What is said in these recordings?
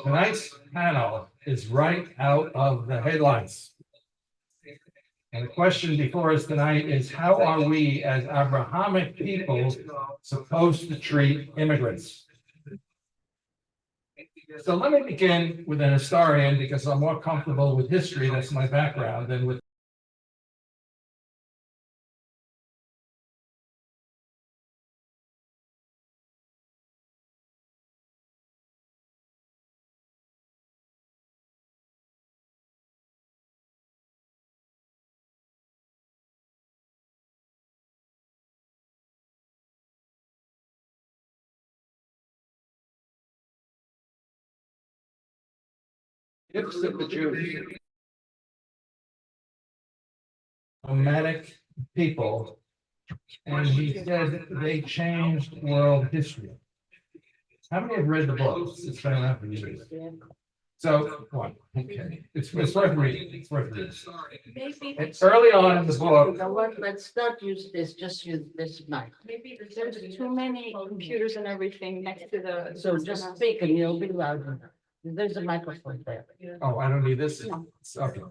Tonight's panel is right out of the headlines. And the question before us tonight is, how are we as Abrahamic people supposed to treat immigrants? So let me begin with an historian, because I'm more comfortable with history, that's my background, than with gifts of the Jews. Nomadic people, and he said they changed world history. How many have read the book? It's been around for years. So, one, okay, it's worth reading. It's worth reading. Maybe. It's early on in the book. Now what, let's not use this, just use this mic. Maybe there's too many computers and everything next to the. So just speak and you'll be louder. There's a microphone there. Oh, I don't need this. No. Okay.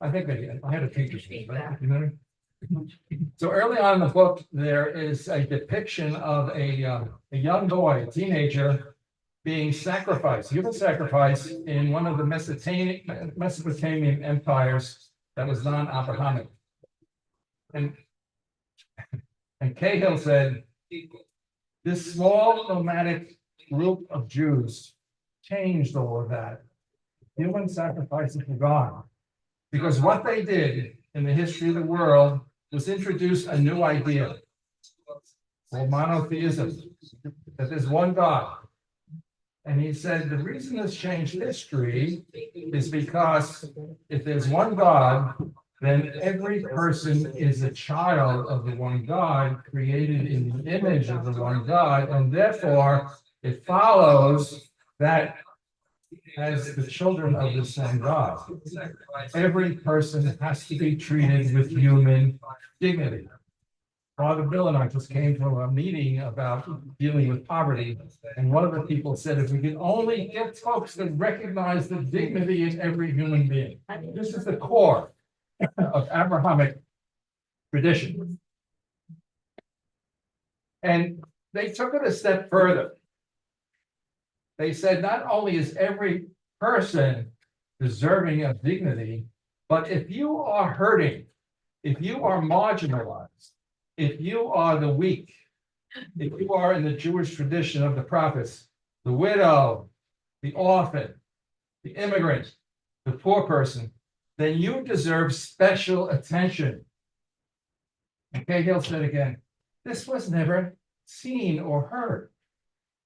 I think I had a teacher's name, but you know. So early on in the book, there is a depiction of a young boy, a teenager, being sacrificed, human sacrifice, in one of the Mesopotamian empires that was non-Abrahamic. And Cahill said, this small nomadic group of Jews changed all of that. Human sacrifices were gone. Because what they did in the history of the world was introduce a new idea, called monotheism, that there's one God. And he said the reason this changed history is because if there's one God, then every person is a child of the one God, created in the image of the one God, and therefore it follows that as the children of the same God, every person has to be treated with human dignity. Father Bill and I just came from a meeting about dealing with poverty, and one of the people said, if we could only get folks to recognize the dignity in every human being. This is the core of Abrahamic tradition. And they took it a step further. They said not only is every person deserving of dignity, but if you are hurting, if you are marginalized, if you are the weak, if you are in the Jewish tradition of the prophets, the widow, the orphan, the immigrant, the poor person, then you deserve special attention. And Cahill said again, this was never seen or heard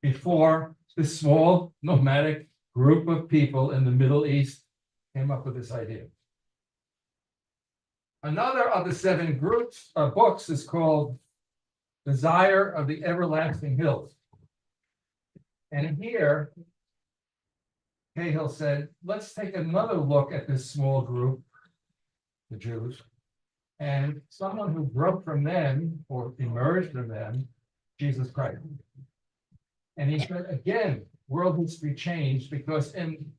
before this small nomadic group of people in the Middle East came up with this idea. Another of the 7 groups of books is called Desire of the Everlasting Hills. And here, Cahill said, let's take another look at this small group, the Jews, and someone who broke from them or emerged from them, Jesus Christ. And he said, again, world history changed because in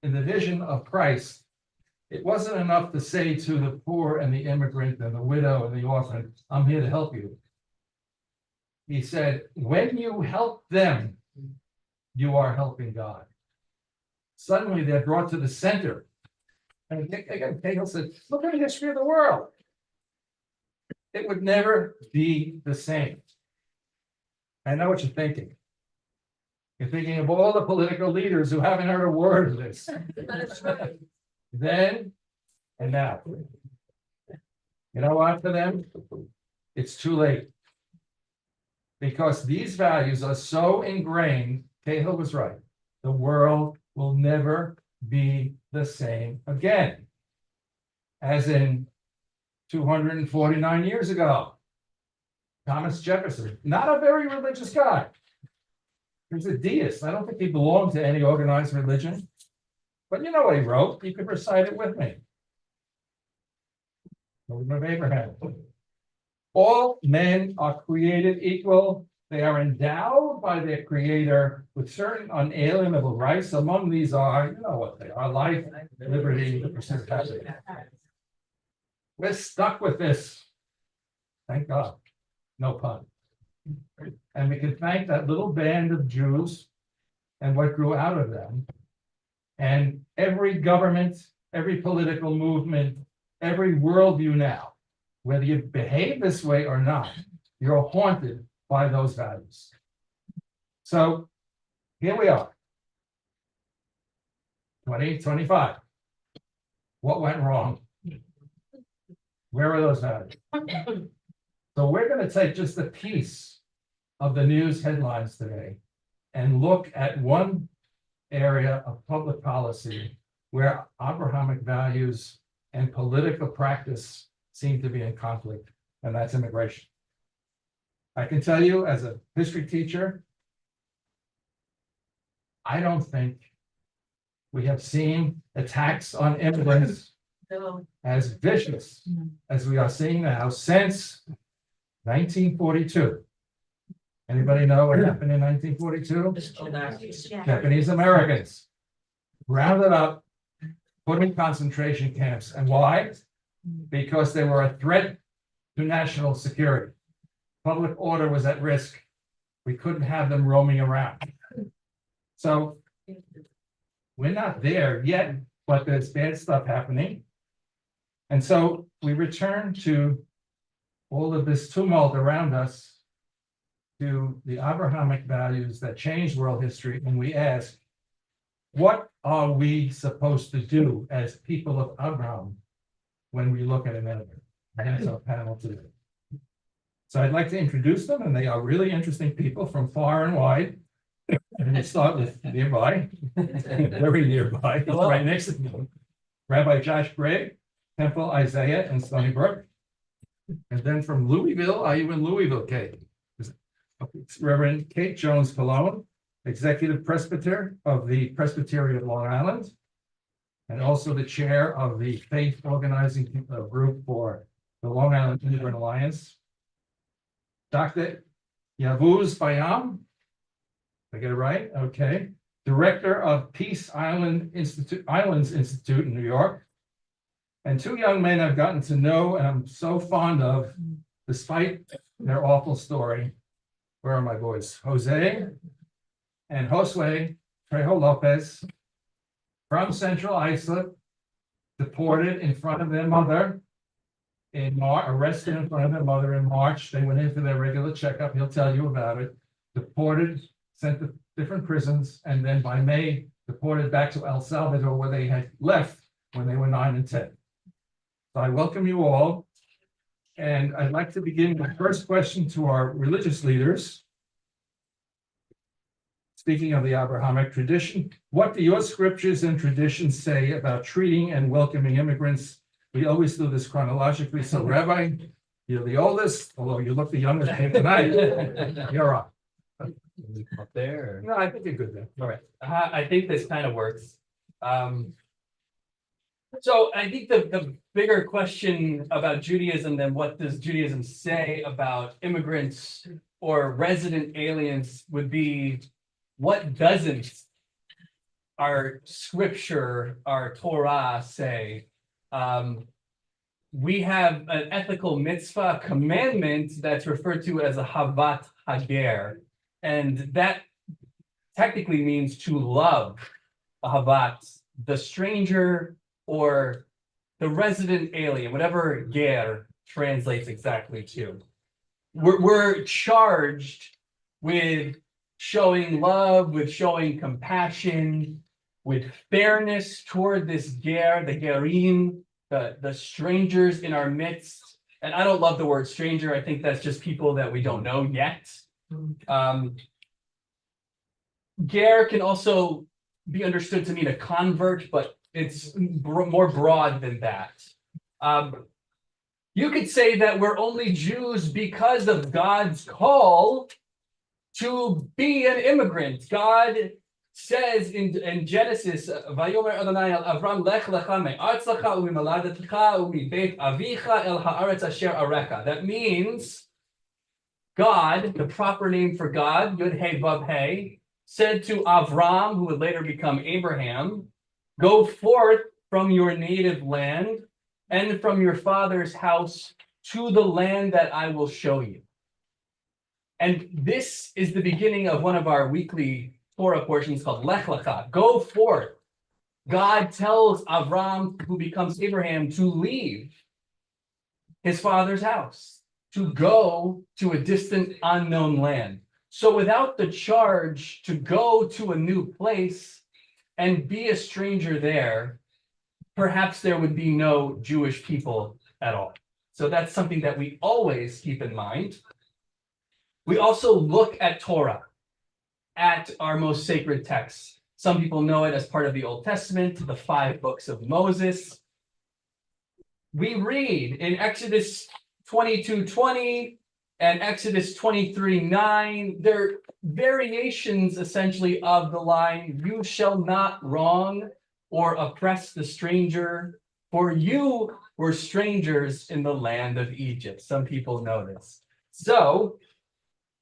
the vision of Christ, it wasn't enough to say to the poor and the immigrant and the widow and the orphan, I'm here to help you. He said, when you help them, you are helping God. Suddenly they're brought to the center. And again, Cahill said, look at the history of the world. It would never be the same. I know what you're thinking. You're thinking of all the political leaders who haven't heard a word of this. Then and now. You know what, for them? It's too late. Because these values are so ingrained, Cahill was right. The world will never be the same again. As in 249 years ago. Thomas Jefferson, not a very religious guy. He's a deist. I don't think he belonged to any organized religion. But you know what he wrote? You could recite it with me. Children of Abraham. All men are created equal They are endowed by their creator with certain unalienable rights. Among these are, you know what they are, life, liberty, the pursuit of happiness. We're stuck with this. Thank God. No pun. And we can thank that little band of Jews and what grew out of them. And every government, every political movement, every worldview now, whether you behave this way or not, you're haunted by those values. So here we are. 2025. What went wrong? Where are those values? So we're going to take just a piece of the news headlines today and look at one area of public policy where Abrahamic values and political practice seem to be in conflict, and that's immigration. I can tell you as a history teacher, I don't think we have seen attacks on immigrants as vicious as we are seeing now since 1942. Anybody know what happened in 1942? Japanese Americans rounded up, put in concentration camps. And why? Because they were a threat to national security. Public order was at risk. We couldn't have them roaming around. So we're not there yet, but there's bad stuff happening. And so we return to all of this tumult around us, to the Abrahamic values that changed world history, and we ask, what are we supposed to do as people of Abraham when we look at an enemy? And that's our panel today. So I'd like to introduce them, and they are really interesting people from far and wide. And let's start with nearby, very nearby, he's right next to me. Rabbi Josh Gregg, Temple Isaiah in Stonybrook. And then from Louisville, are you in Louisville, Kate? Reverend Kate Jones Calone, Executive Presbyter of the Presbytery of Long Island, and also the chair of the faith organizing group for the Long Island Immigrant Alliance. Dr. Yavuz Bayram, did I get it right? Okay. Director of Peace Islands Institute in New York. And two young men I've gotten to know and I'm so fond of, despite their awful story. Where are my boys? Jose and Josue Trejo Lopez from Central Islip, deported in front of their mother in March, arrested in front of their mother in March. They went in for their regular checkup. He'll tell you about it. Deported, sent to different prisons, and then by May, deported back to El Salvador, where they had left when they were 9 and 10. So I welcome you all. And I'd like to begin with the first question to our religious leaders. Speaking of the Abrahamic tradition, what do your scriptures and traditions say about treating and welcoming immigrants? We always do this chronologically. So Rabbi, you're the oldest, although you look the youngest tonight. You're on. Up there. No, I think you're good there. All right. I think this kind of works. So I think the bigger question about Judaism than what does Judaism say about immigrants or resident aliens would be, what doesn't our scripture, our Torah say? We have an ethical mitzvah commandment that's referred to as a havat hager, and that technically means to love, havat, the stranger or the resident alien, whatever ger translates exactly to. We're charged with showing love, with showing compassion, with fairness toward this ger, the gerim, the strangers in our midst. And I don't love the word stranger. I think that's just people that we don't know yet. Ger can also be understood to mean a convert, but it's more broad than that. You could say that we're only Jews because of God's call to be an immigrant. God says in Genesis, "Vayomer Adonai el Avram lech lecha me'artzecha u'mimoladetecha u'mibeit avicha el haaretz asher arecha." That means God, the proper name for God, Yud Hey Vav Hey, said to Avram, who would later become Abraham, go forth from your native land and from your father's house to the land that I will show you. And this is the beginning of one of our weekly Torah portions called Lech Lecha, go forth. God tells Avram, who becomes Abraham, to leave his father's house, to go to a distant, unknown land. So without the charge to go to a new place and be a stranger there, perhaps there would be no Jewish people at all. So that's something that we always keep in mind. We also look at Torah, at our most sacred texts. Some people know it as part of the Old Testament, the 5 books of Moses. We read in Exodus 22:20 and Exodus 23:9, they're variations essentially of the line, you shall not wrong or oppress the stranger, for you were strangers in the land of Egypt. Some people know this. So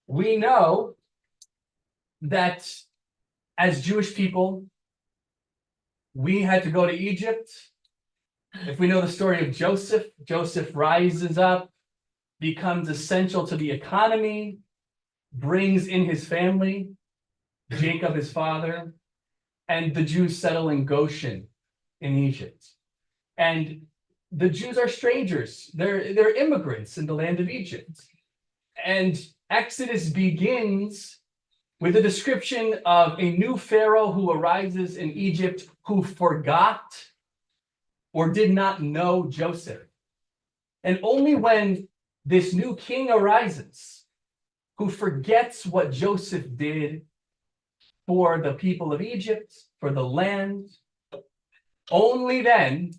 we know that as Jewish people, we had to go to Egypt. If we know the story of Joseph, Joseph rises up, becomes essential to the economy, brings in his family, Jacob his father, and the Jews settle in Goshen in Egypt. And the Jews are strangers. They're immigrants in the land of Egypt. And Exodus begins with a description of a new Pharaoh who arises in Egypt who forgot or did not know Joseph. And only when this new king arises, who forgets what Joseph did for the people of Egypt, for the land, only then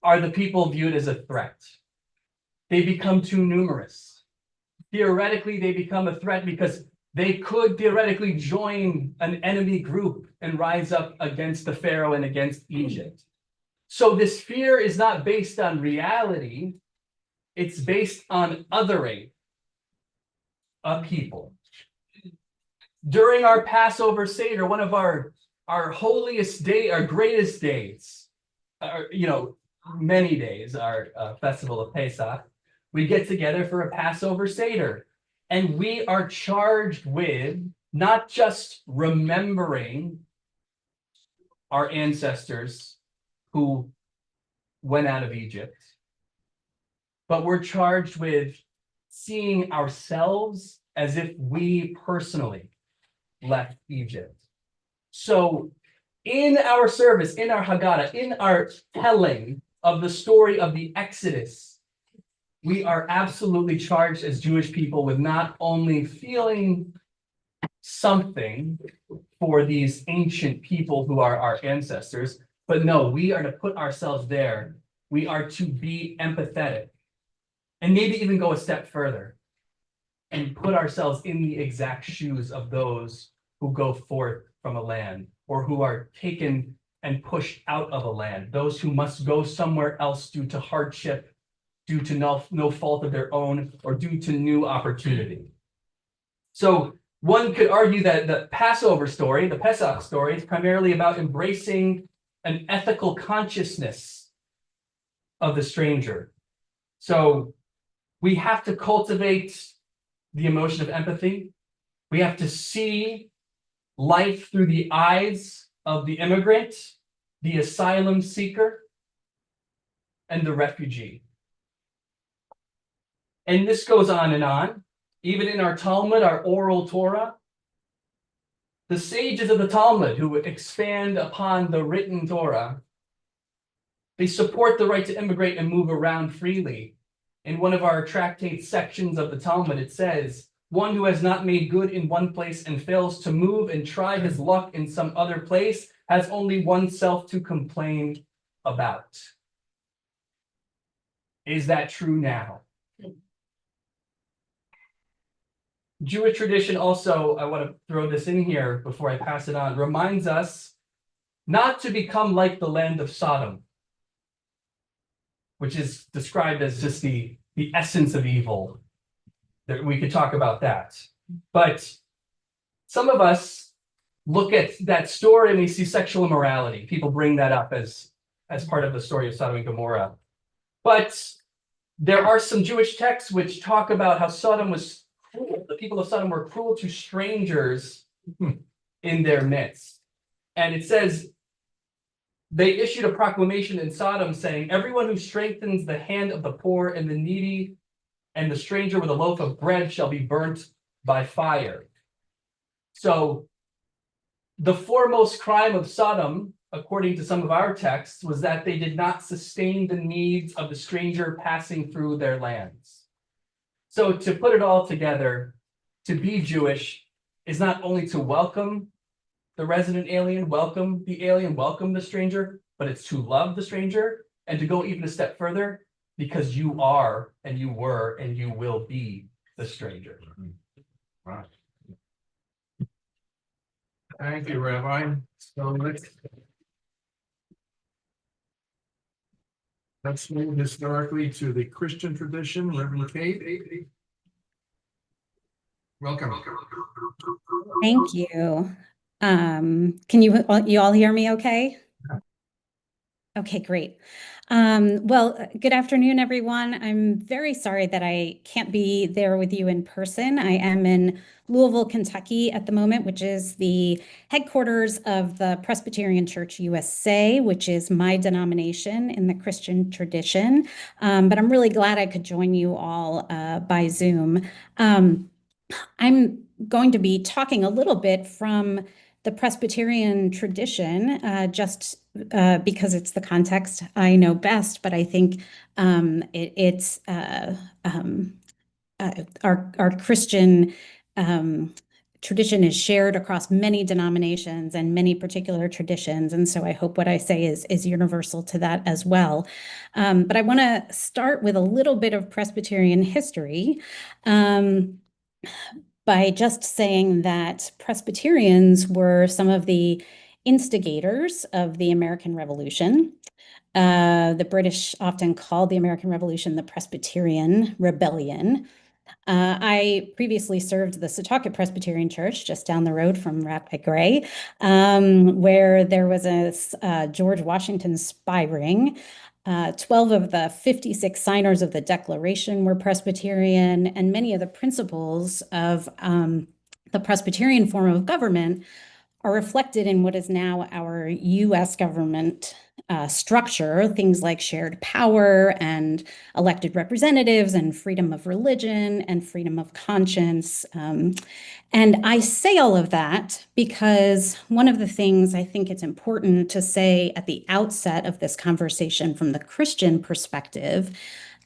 are the people viewed as a threat. They become too numerous. Theoretically, they become a threat because they could theoretically join an enemy group and rise up against the Pharaoh and against Egypt. So this fear is not based on reality. It's based on othering a people. During our Passover Seder, one of our holiest day, our greatest days, many days, our festival of Pesach, we get together for a Passover Seder. And we are charged with not just remembering our ancestors who went out of Egypt, but we're charged with seeing ourselves as if we personally left Egypt. So in our service, in our Haggadah, in our telling of the story of the Exodus, we are absolutely charged as Jewish people with not only feeling something for these ancient people who are our ancestors, but no, we are to put ourselves there. We are to be empathetic and maybe even go a step further and put ourselves in the exact shoes of those who go forth from a land or who are taken and pushed out of a land, those who must go somewhere else due to hardship, due to no fault of their own, or due to new opportunity. So one could argue that the Passover story, the Pesach story, is primarily about embracing an ethical consciousness of the stranger. So we have to cultivate the emotion of empathy. We have to see life through the eyes of the immigrant, the asylum seeker, and the refugee. And this goes on and on. Even in our Talmud, our oral Torah, the sages of the Talmud who expand upon the written Torah, they support the right to immigrate and move around freely. In one of our tractate sections of the Talmud, it says, one who has not made good in one place and fails to move and try his luck in some other place has only oneself to complain about. Is that true now? Jewish tradition also, I want to throw this in here before I pass it on, reminds us not to become like the land of Sodom, which is described as just the essence of evil. we could talk about that. But some of us look at that story and we see sexual immorality. People bring that up as part of the story of Sodom and Gomorrah. But there are some Jewish texts which talk about how Sodom was cruel. The people of Sodom were cruel to strangers in their midst. And it says, they issued a proclamation in Sodom saying, everyone who strengthens the hand of the poor and the needy and the stranger with a loaf of bread shall be burnt by fire. So the foremost crime of Sodom, according to some of our texts, was that they did not sustain the needs of the stranger passing through their lands. So to put it all together, to be Jewish is not only to welcome the resident alien, welcome the stranger, but it's to love the stranger and to go even a step further because you are and you were and you will be the stranger. Right. Thank you, Rabbi. So let's move historically to the Christian tradition. Reverend Kate. Welcome. Thank you. Can you all hear me okay? Okay, great. Well, good afternoon, everyone. I'm very sorry that I can't be there with you in person. I am in Louisville, Kentucky at the moment, which is the headquarters of the Presbyterian Church USA, which is my denomination in the Christian tradition. But I'm really glad I could join you all by Zoom. I'm going to be talking a little bit from the Presbyterian tradition, just because it's the context I know best, but I think it's our Christian tradition is shared across many denominations and many particular traditions. And so I hope what I say is universal to that as well. But I want to start with a little bit of Presbyterian history. By just saying that Presbyterians were some of the instigators of the American Revolution. The British often called the American Revolution the Presbyterian Rebellion. I previously served the Setauket Presbyterian Church just down the road from Rabbi Gray, where there was a George Washington spy ring. 12 of the 56 signers of the Declaration were Presbyterian, and many of the principles of the Presbyterian form of government are reflected in what is now our U.S. government structure, things like shared power and elected representatives and freedom of religion and freedom of conscience. And I say all of that because one of the things I think it's important to say at the outset of this conversation from the Christian perspective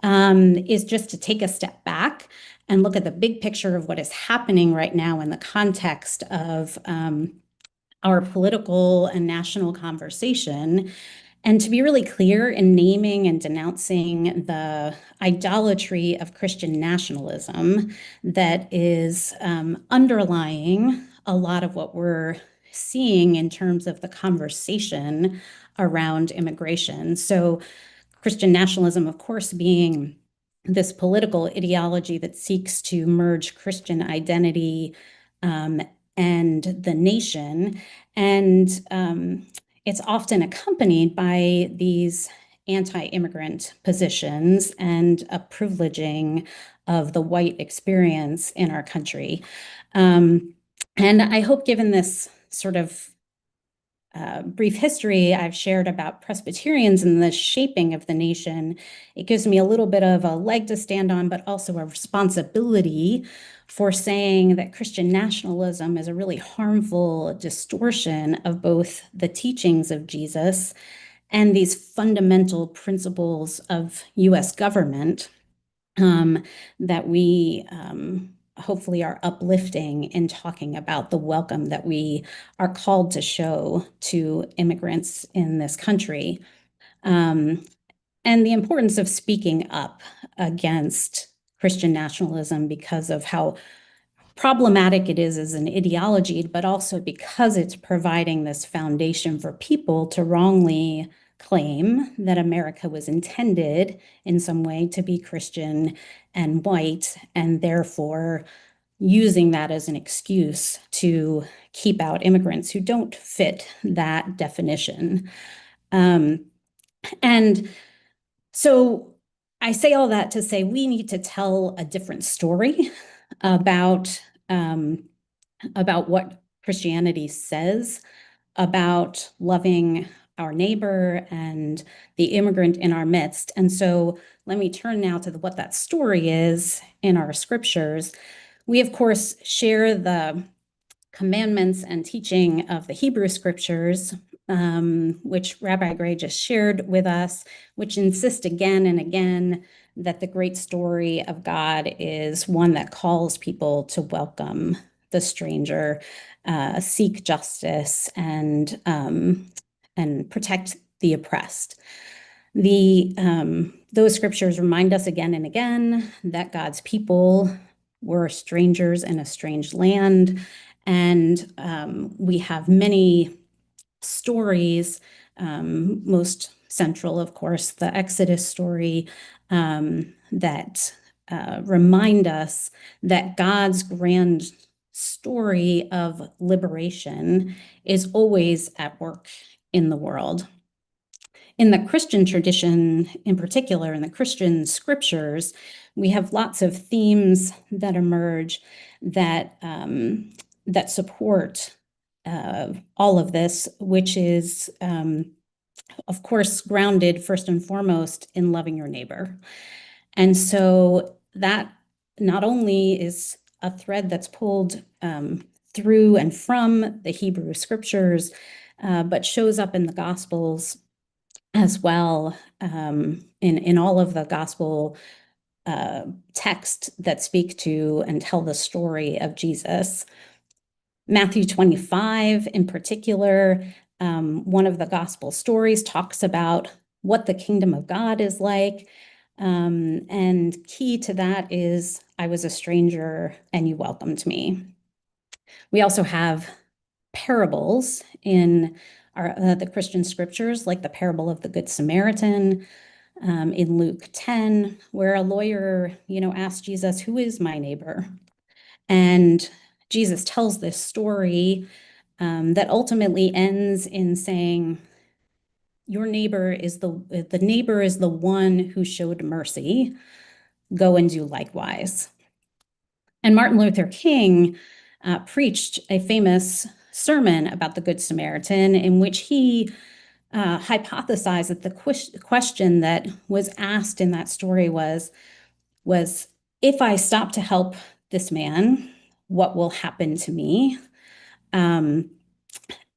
is just to take a step back and look at the big picture of what is happening right now in the context of our political and national conversation, and to be really clear in naming and denouncing the idolatry of Christian nationalism that is underlying a lot of what we're seeing in terms of the conversation around immigration. So Christian nationalism, of course, being this political ideology that seeks to merge Christian identity and the nation. And it's often accompanied by these anti-immigrant positions and a privileging of the white experience in our country. And I hope, given this sort of brief history I've shared about Presbyterians and the shaping of the nation, it gives me a little bit of a leg to stand on, but also a responsibility for saying that Christian nationalism is a really harmful distortion of both the teachings of Jesus and these fundamental principles of U.S. government that we hopefully are uplifting in talking about the welcome that we are called to show to immigrants in this country. And the importance of speaking up against Christian nationalism because of how problematic it is as an ideology, but also because it's providing this foundation for people to wrongly claim that America was intended in some way to be Christian and white, and therefore using that as an excuse to keep out immigrants who don't fit that definition. And so I say all that to say we need to tell a different story about what Christianity says about loving our neighbor and the immigrant in our midst. And so let me turn now to what that story is in our scriptures. We, of course, share the commandments and teaching of the Hebrew scriptures, which Rabbi Gray just shared with us, which insist again and again that the great story of God is one that calls people to welcome the stranger, seek justice, and protect the oppressed. Those scriptures remind us again and again that God's people were strangers in a strange land, and we have many stories, most central, of course, the Exodus story, that remind us that God's grand story of liberation is always at work in the world. In the Christian tradition, in particular, in the Christian scriptures, we have lots of themes that emerge that support all of this, which is, of course, grounded first and foremost in loving your neighbor. And so that not only is a thread that's pulled through and from the Hebrew scriptures, but shows up in the Gospels as well, in all of the Gospel texts that speak to and tell the story of Jesus. Matthew 25 in particular, one of the Gospel stories talks about what the kingdom of God is like. And key to that is, I was a stranger and you welcomed me. We also have parables in the Christian scriptures, like the parable of the Good Samaritan in Luke 10, where a lawyer, asked Jesus, "Who is my neighbor?" And Jesus tells this story that ultimately ends in saying, your neighbor is the neighbor is the one who showed mercy. Go and do likewise. And Martin Luther King preached a famous sermon about the Good Samaritan, in which he hypothesized that the question that was asked in that story was, if I stop to help this man, what will happen to me? And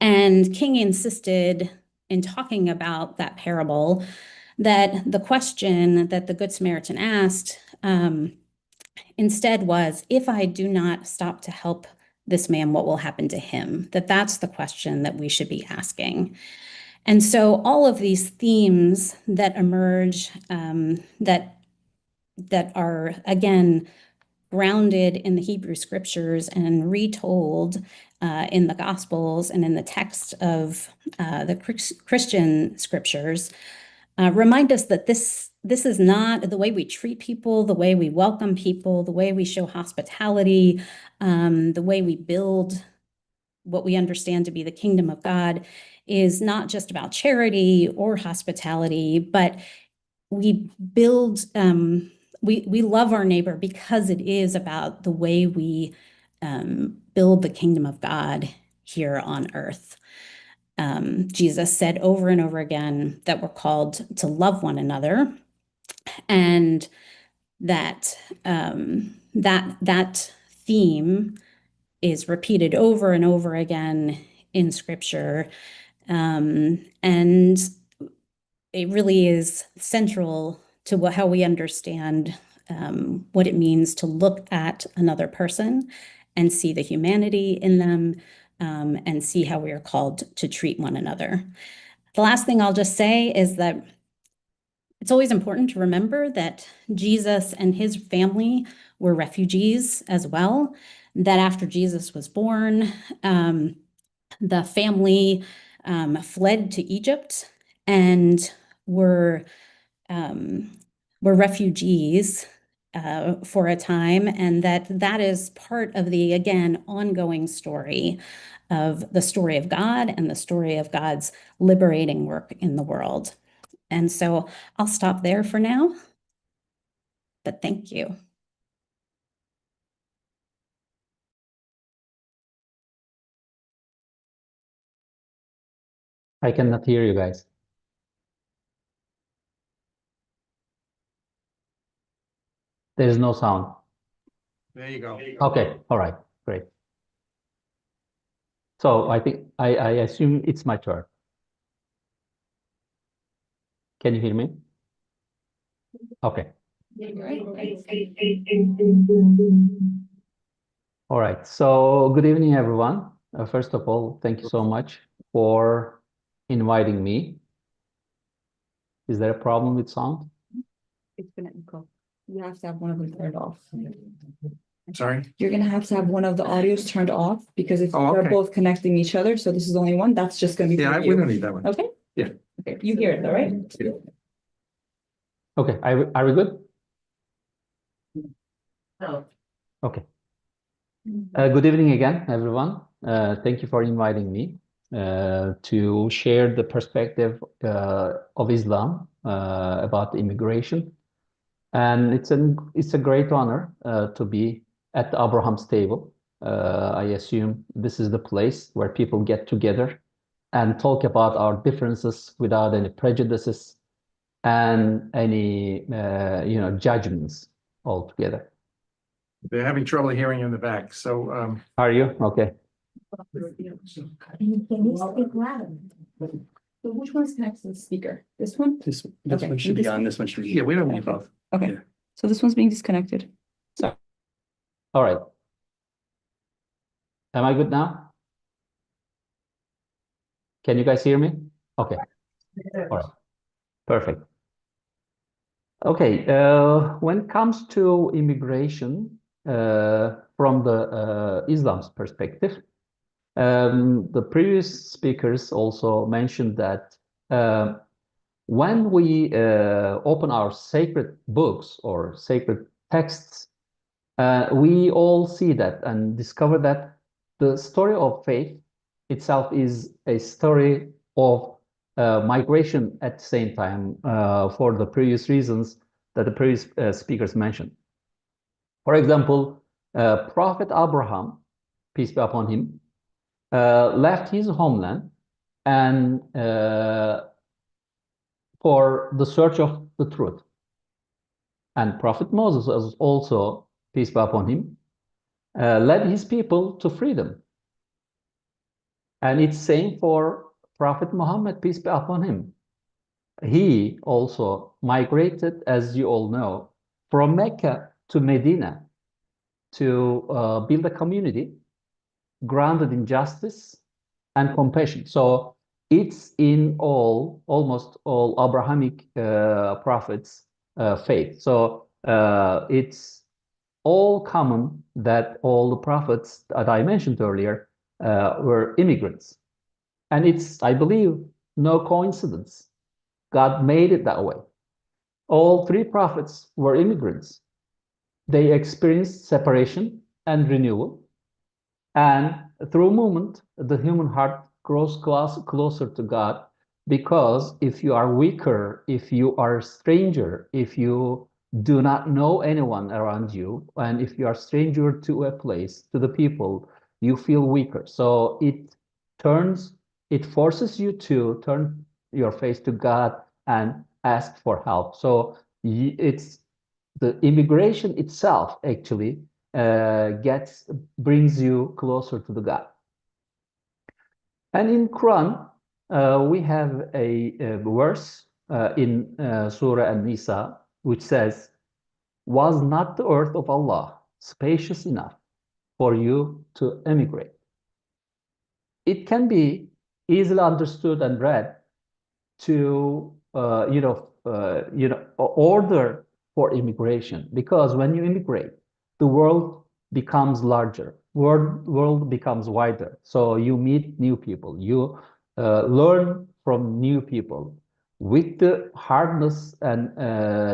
King insisted, in talking about that parable, that the question that the Good Samaritan asked instead was, if I do not stop to help this man, what will happen to him? That's the question that we should be asking. And so all of these themes that emerge, that are, again, grounded in the Hebrew scriptures and retold in the Gospels and in the text of the Christian scriptures, remind us that this is not the way we treat people, the way we welcome people, the way we show hospitality, the way we build what we understand to be the kingdom of God is not just about charity or hospitality, but we build, we love our neighbor because it is about the way we build the kingdom of God here on earth. Jesus said over and over again that we're called to love one another, and that that theme is repeated over and over again in Scripture, and it really is central to how we understand what it means to look at another person and see the humanity in them, and see how we are called to treat one another. The last thing I'll just say is that it's always important to remember that Jesus and his family were refugees as well, that after Jesus was born, the family fled to Egypt, and were refugees for a time, and that is part of the, again, ongoing story of the story of God and the story of God's liberating work in the world. And so I'll stop there for now, but thank you. I cannot hear you guys. There is no sound. There you go. Okay, all right, great. So I think I assume it's my turn. Can you hear me? Okay. All right. So good evening, everyone. First of all, thank you so much for inviting me. Is there a problem with sound? It's gonna echo. You have to have one of them turned off. Sorry. You're gonna have to have one of the audios turned off because if Oh, they're okay. both connecting each other, so this is only one, that's just gonna be Yeah, for we you. don't need that one. Okay? Yeah. Okay, you hear it, all right? Okay, are we good? Okay. Good evening again, everyone. Thank you for inviting me to share the perspective of Islam about immigration. And it's a great honor to be at the Abraham's table. I assume this is the place where people get together and talk about our differences without any prejudices and any judgments altogether. They're having trouble hearing you in the back, so Are you? Okay. So which one's connected to the speaker? This one? This Okay, one should this be on, this one should be. yeah, we don't need both. Okay, Yeah. so this one's being disconnected. All right. Am I good now? Can you guys hear me? Okay. All right. Perfect. Okay. When it comes to immigration from the Islam's perspective, the previous speakers also mentioned that when we open our sacred books or sacred texts, we all see that and discover that the story of faith itself is a story of migration at the same time for the previous reasons that the previous speakers mentioned. For example, Prophet Abraham, peace be upon him, left his homeland and for the search of the truth. And Prophet Moses was also, peace be upon him, led his people to freedom. And it's same for Prophet Muhammad, peace be upon him. He also migrated, as you all know, from Mecca to Medina to build a community grounded in justice and compassion. So it's in almost all Abrahamic prophets' faith. So it's all common that all the prophets that I mentioned earlier were immigrants. And it's, I believe, no coincidence. God made it that way. All three prophets were immigrants. They experienced separation and renewal. And through movement, the human heart grows closer to God, because if you are weaker, if you are a stranger, if you do not know anyone around you, and if you are a stranger to a place, to the people, you feel weaker. So it forces you to turn your face to God and ask for help. So it's the immigration itself actually brings you closer to the God. And in Quran, we have a verse in Surah An-Nisa, which says, "Was not the earth of Allah spacious enough for you to emigrate?" It can be easily understood and read to order for immigration, because when you immigrate, the world becomes larger, world becomes wider. So you meet new people, you learn from new people, with the hardness and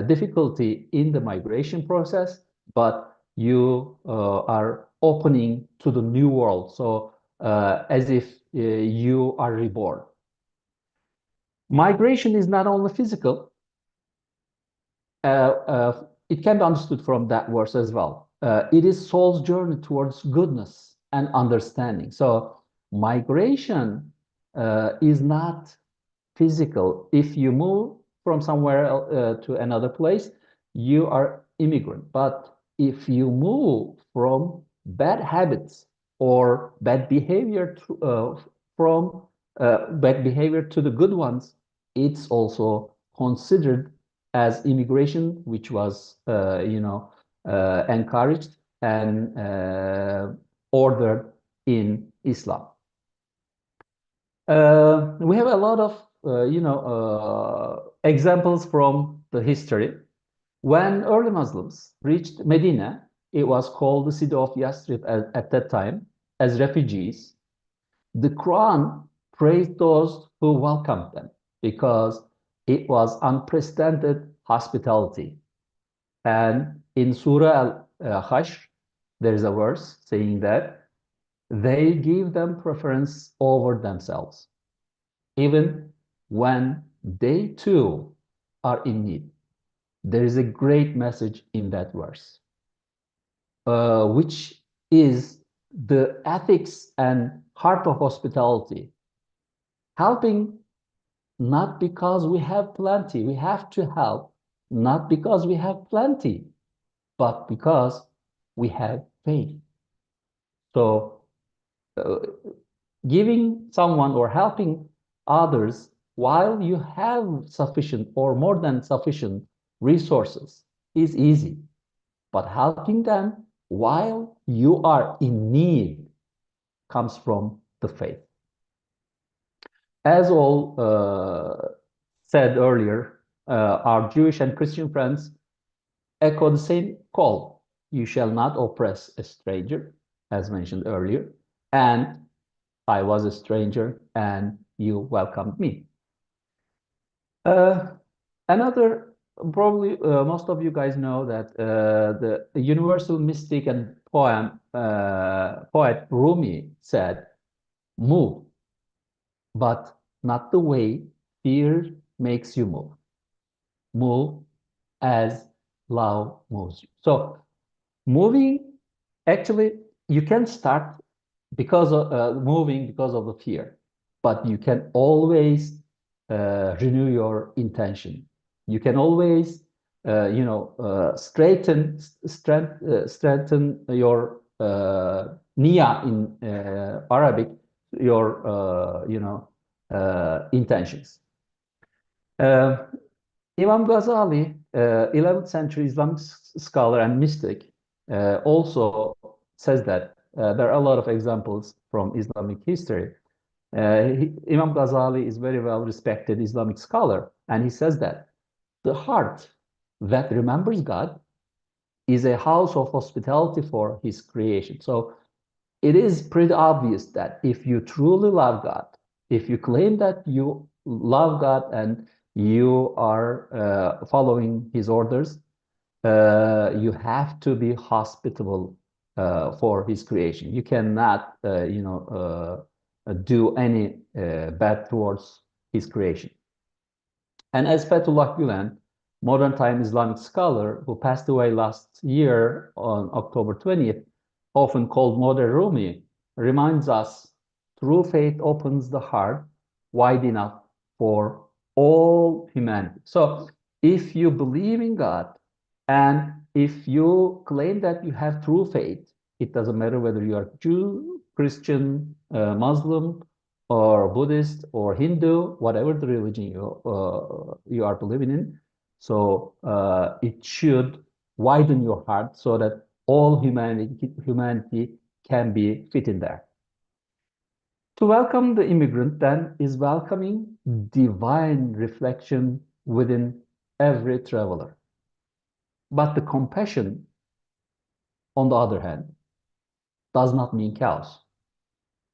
difficulty in the migration process, but you are opening to the new world. So as if you are reborn. Migration is not only physical, it can be understood from that verse as well. It is soul's journey towards goodness and understanding. So migration is not physical. If you move from somewhere to another place, you are immigrant. But if you move from bad habits or bad behavior from bad behavior to the good ones, it's also considered as immigration, which was encouraged and ordered in Islam. We have a lot of examples from the history. When early Muslims reached Medina, it was called the city of Yathrib at that time, as refugees. The Quran praised those who welcomed them because it was unprecedented hospitality. And in Surah Al-Hashr, there is a verse saying that they give them preference over themselves, even when they too are in need. There is a great message in that verse, which is the ethics and heart of hospitality. Helping not because we have plenty, we have to help, not because we have plenty, but because we have faith. So giving someone or helping others while you have sufficient or more than sufficient resources is easy, but helping them while you are in need comes from the faith. As all said earlier, our Jewish and Christian friends echo the same call. You shall not oppress a stranger, as mentioned earlier, and I was a stranger and you welcomed me. Another, probably most of you guys know that the universal mystic and poet Rumi said, move, but not the way fear makes you move. Move as love moves you. So moving, actually, you can start because of moving because of the fear, but you can always renew your intention. You can always, strengthen your niya in Arabic, your intentions. Imam Ghazali, 11th century Islamic scholar and mystic, also says that there are a lot of examples from Islamic history. Imam Ghazali is very well respected Islamic scholar, and he says that the heart that remembers God is a house of hospitality for his creation. So it is pretty obvious that if you truly love God, if you claim that you love God and you are following his orders, you have to be hospitable for his creation. You cannot, do any bad towards his creation. And as Fethullah Gülen, modern time Islamic scholar who passed away last year on October 20th, often called modern Rumi, reminds us, true faith opens the heart wide enough for all humanity. So if you believe in God and if you claim that you have true faith, it doesn't matter whether you are Jew, Christian, Muslim, or Buddhist, or Hindu, whatever the religion you are believing in. So it should widen your heart so that all humanity can be fit in there. To welcome the immigrant, then, is welcoming divine reflection within every traveler. But the compassion, on the other hand, does not mean chaos.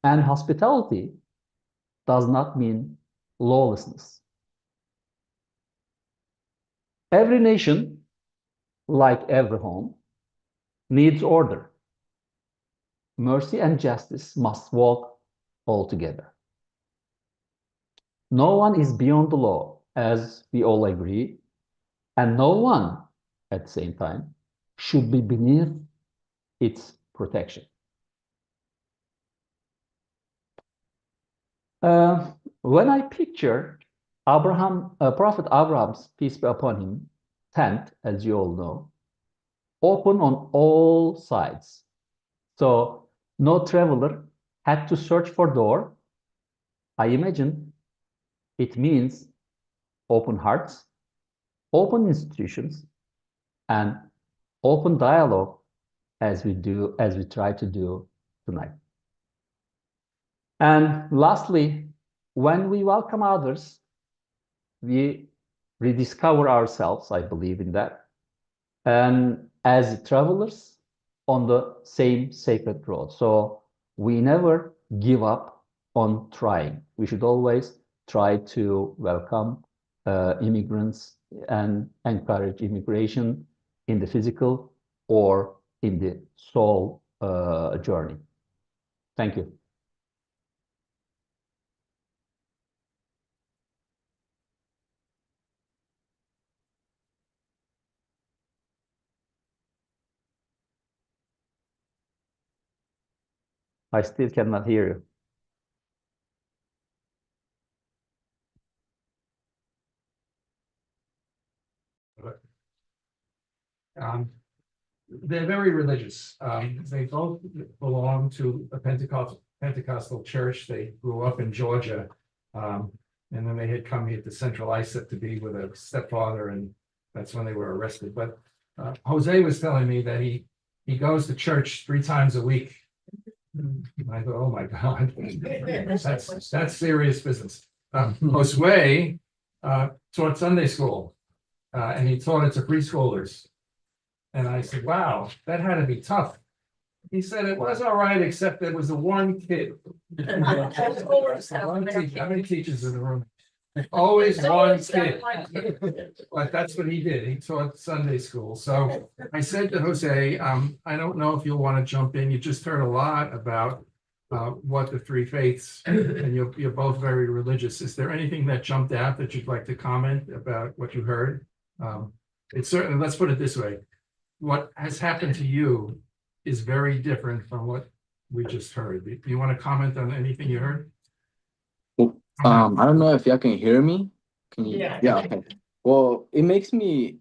And hospitality does not mean lawlessness. Every nation, like every home, needs order. Mercy and justice must walk all together. No one is beyond the law, as we all agree, and no one, at the same time, should be beneath its protection. When I picture Prophet Abraham's, peace be upon him, tent, as you all know, open on all sides, so no traveler had to search for door, I imagine it means open hearts, open institutions, and open dialogue as we try to do tonight. And lastly, when we welcome others, we rediscover ourselves, I believe in that, and as travelers on the same sacred road. So we never give up on trying. We should always try to welcome immigrants and encourage immigration in the physical or in the soul journey. Thank you. I still cannot hear you. They're very religious. They both belong to a Pentecostal church. They grew up in Georgia. And then they had come here to Central Islip to be with a stepfather, and that's when they were arrested. But Jose was telling me that he goes to church 3 times a week. And I thought, oh my God, that's serious business. Josue taught Sunday school, and he taught it to preschoolers. And I said, wow, that had to be tough. He said it was all right, except there was the one kid. How many teachers in the room? Always one kid. But that's what he did. He taught Sunday school. So I said to Jose, I don't know if you'll want to jump in. You just heard a lot about what the 3 faiths, and you're both very religious. Is there anything that jumped out that you'd like to comment about what you heard? It's certainly, let's put it this way. What has happened to you is very different from what we just heard. Do you want to comment on anything you heard? I don't know if y'all can hear me. Can you? Yeah. Yeah. Okay. Well, it makes me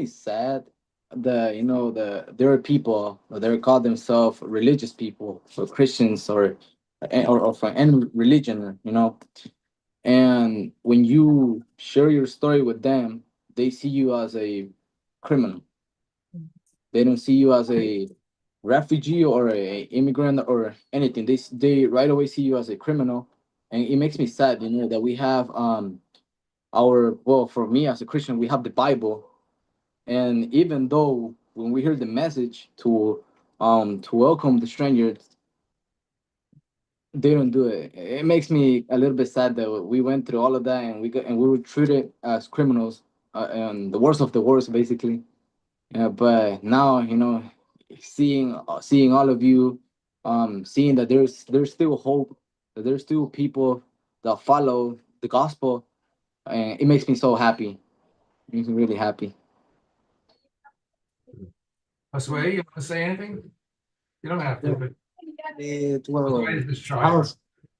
sad that there are people that call themselves religious people or Christians or from any religion, and when you share your story with them, they see you as a criminal. They don't see you as a refugee or a immigrant or anything. They right away see you as a criminal, and it makes me sad, that we have for me as a Christian, we have the Bible, and even though when we hear the message to welcome the strangers, they don't do it. It makes me a little bit sad that we went through all of that and we were treated as criminals and the worst of the worst, basically. But now, seeing all of you, seeing that there's still hope, that there's still people that follow the gospel, and it makes me so happy. It makes me really happy. Josue, you want to say anything? You don't have to, but Well, Josue is this child.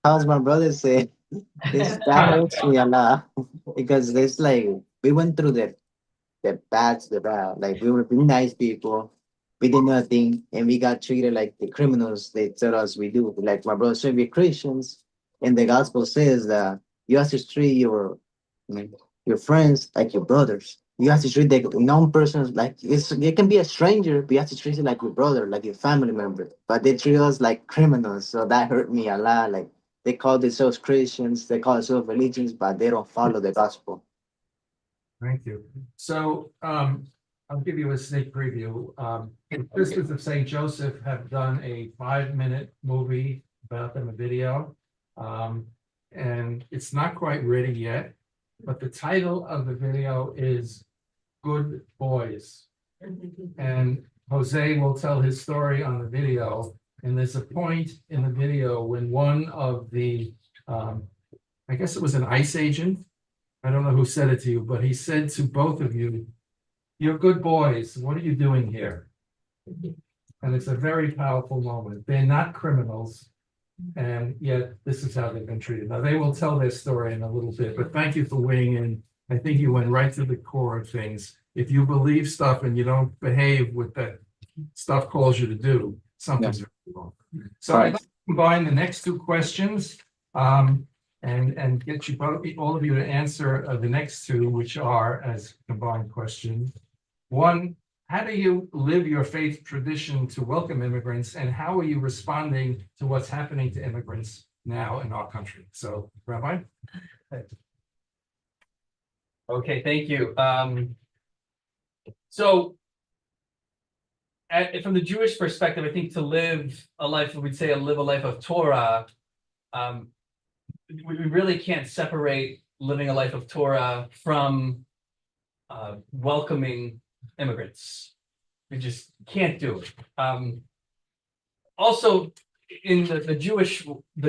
how's my brother say? That hurts me a lot because there's like we went through the bad, like we were really nice people. We did nothing and we got treated like the criminals they tell us we do. Like my brother said, we're Christians, and the gospel says that you have to treat your friends like your brothers. You have to treat the non-persons like it can be a stranger, but you have to treat it like your brother, like your family member. But they treat us like criminals, so that hurt me a lot. Like they call themselves Christians, they call themselves religions, but they don't follow the gospel. Thank you. So I'll give you a sneak preview. Sisters of St. Joseph have done a 5-minute movie about them, a video. And it's not quite ready yet, but the title of the video is good boys. And Jose will tell his story on the video. And there's a point in the video when one of the, I guess it was an ICE agent. I don't know who said it to you, but he said to both of you, "You're good boys. What are you doing here?" And it's a very powerful moment. They're not criminals. And yet this is how they've been treated. Now, they will tell their story in a little bit, but thank you for weighing in. I think you went right to the core of things. If you believe stuff and you don't behave with that stuff calls you to do, something's wrong. So I'd like to combine the next two questions and get you both, all of you to answer the next two, which are as combined questions. One, how do you live your faith tradition to welcome immigrants, and how are you responding to what's happening to immigrants now in our country? So, Rabbi? Okay, thank you. So from the Jewish perspective, I think to live a life, we'd say live a life of Torah, we really can't separate living a life of Torah from welcoming immigrants. We just can't do it. Also, in the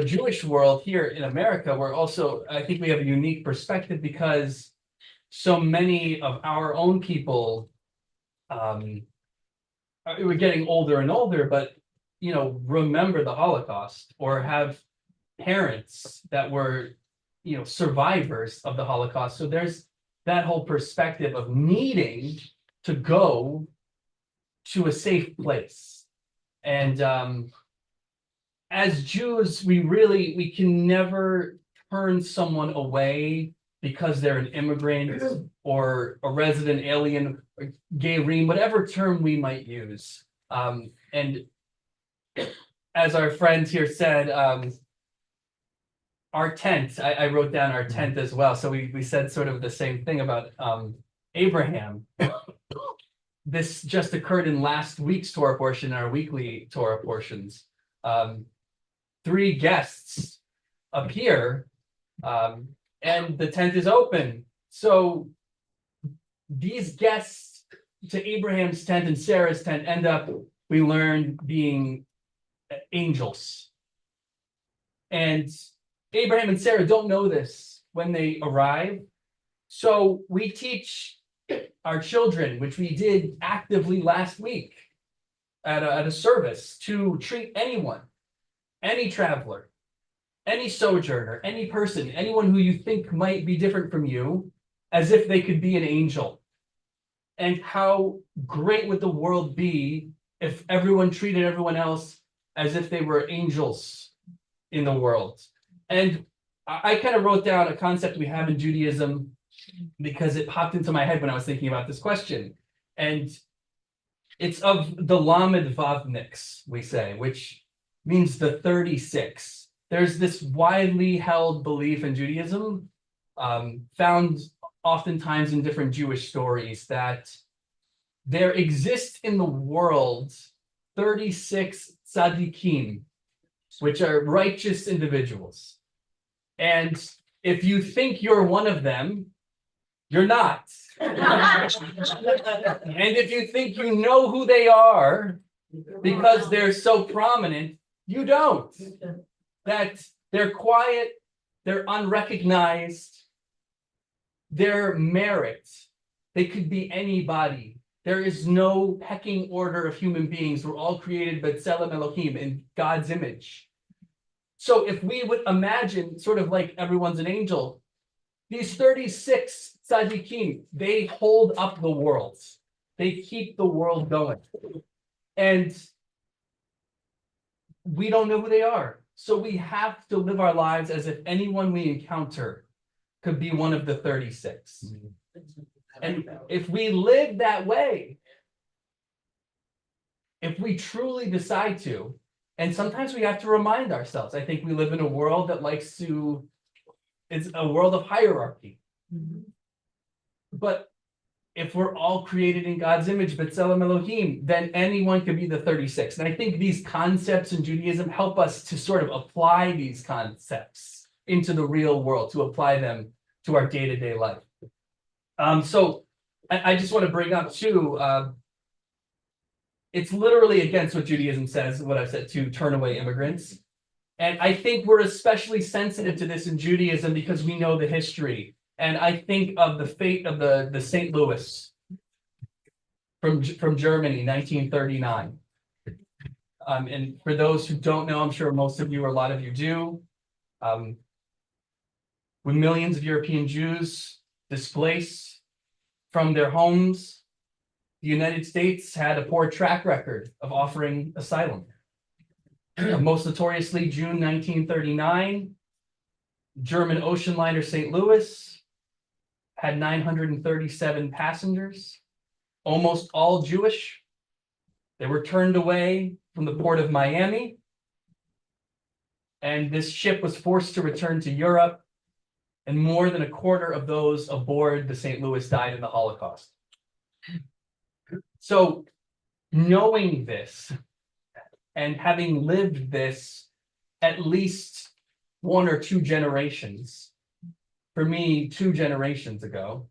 Jewish world here in America, we're also, I think we have a unique perspective because so many of our own people, we're getting older and older, but remember the Holocaust or have parents that were survivors of the Holocaust. So there's that whole perspective of needing to go to a safe place. And as Jews, we can never turn someone away because they're an immigrant or a resident alien, or Bayram, whatever term we might use. And as our friend here said, our tent, I wrote down our tent as well. So we said sort of the same thing about Abraham. This just occurred in last week's Torah portion, our weekly Torah portions. 3 guests appear, and the tent is open. So these guests to Abraham's tent and Sarah's tent end up, we learned, being angels. And Abraham and Sarah don't know this when they arrive. So we teach our children, which we did actively last week at a service, to treat anyone, any traveler, any sojourner, any person, anyone who you think might be different from you, as if they could be an angel. And how great would the world be if everyone treated everyone else as if they were angels in the world. And I kind of wrote down a concept we have in Judaism because it popped into my head when I was thinking about this question. And it's of the Lamed Vav Nix, we say, which means the 36. There's this widely held belief in Judaism, found oftentimes in different Jewish stories, that there exist in the world 36 tzaddikim, which are righteous individuals. And if you think you're one of them, you're not. And if you think you know who they are because they're so prominent, you don't. That they're quiet, they're unrecognized, their merit, they could be anybody. There is no pecking order of human beings. We're all created b'tselem Elohim, in God's image. So if we would imagine sort of like everyone's an angel, these 36 tzaddikim, they hold up the world. They keep the world going. And we don't know who they are. So we have to live our lives as if anyone we encounter could be one of the 36. And if we live that way, if we truly decide to, and sometimes we have to remind ourselves, I think we live in a world that likes to, it's a world of hierarchy. But if we're all created in God's image, b'tselem Elohim, then anyone could be the 36. And I think these concepts in Judaism help us to sort of apply these concepts into the real world, to apply them to our day-to-day life. So I just want to bring up too, it's literally against what Judaism says, what I've said, to turn away immigrants. And I think we're especially sensitive to this in Judaism because we know the history. And I think of the fate of the St. Louis from Germany, 1939. And for those who don't know, I'm sure most of you or a lot of you do. With millions of European Jews displaced from their homes, the United States had a poor track record of offering asylum. Most notoriously, June 1939, German ocean liner St. Louis had 937 passengers, almost all Jewish. They were turned away from the port of Miami, and this ship was forced to return to Europe, and more than a quarter of those aboard the St. Louis died in the Holocaust. So, knowing this and having lived this at least 1 or 2 generations, for me, 2 generations ago,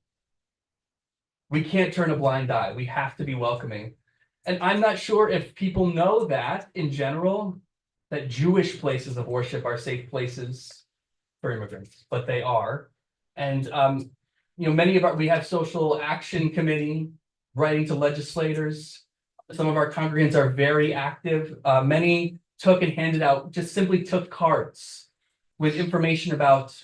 we can't turn a blind eye. We have to be welcoming. And I'm not sure if people know that in general, that Jewish places of worship are safe places for immigrants, but they are. And many of we have social action committee writing to legislators. Some of our congregants are very active. Many took and handed out, just simply took cards with information about,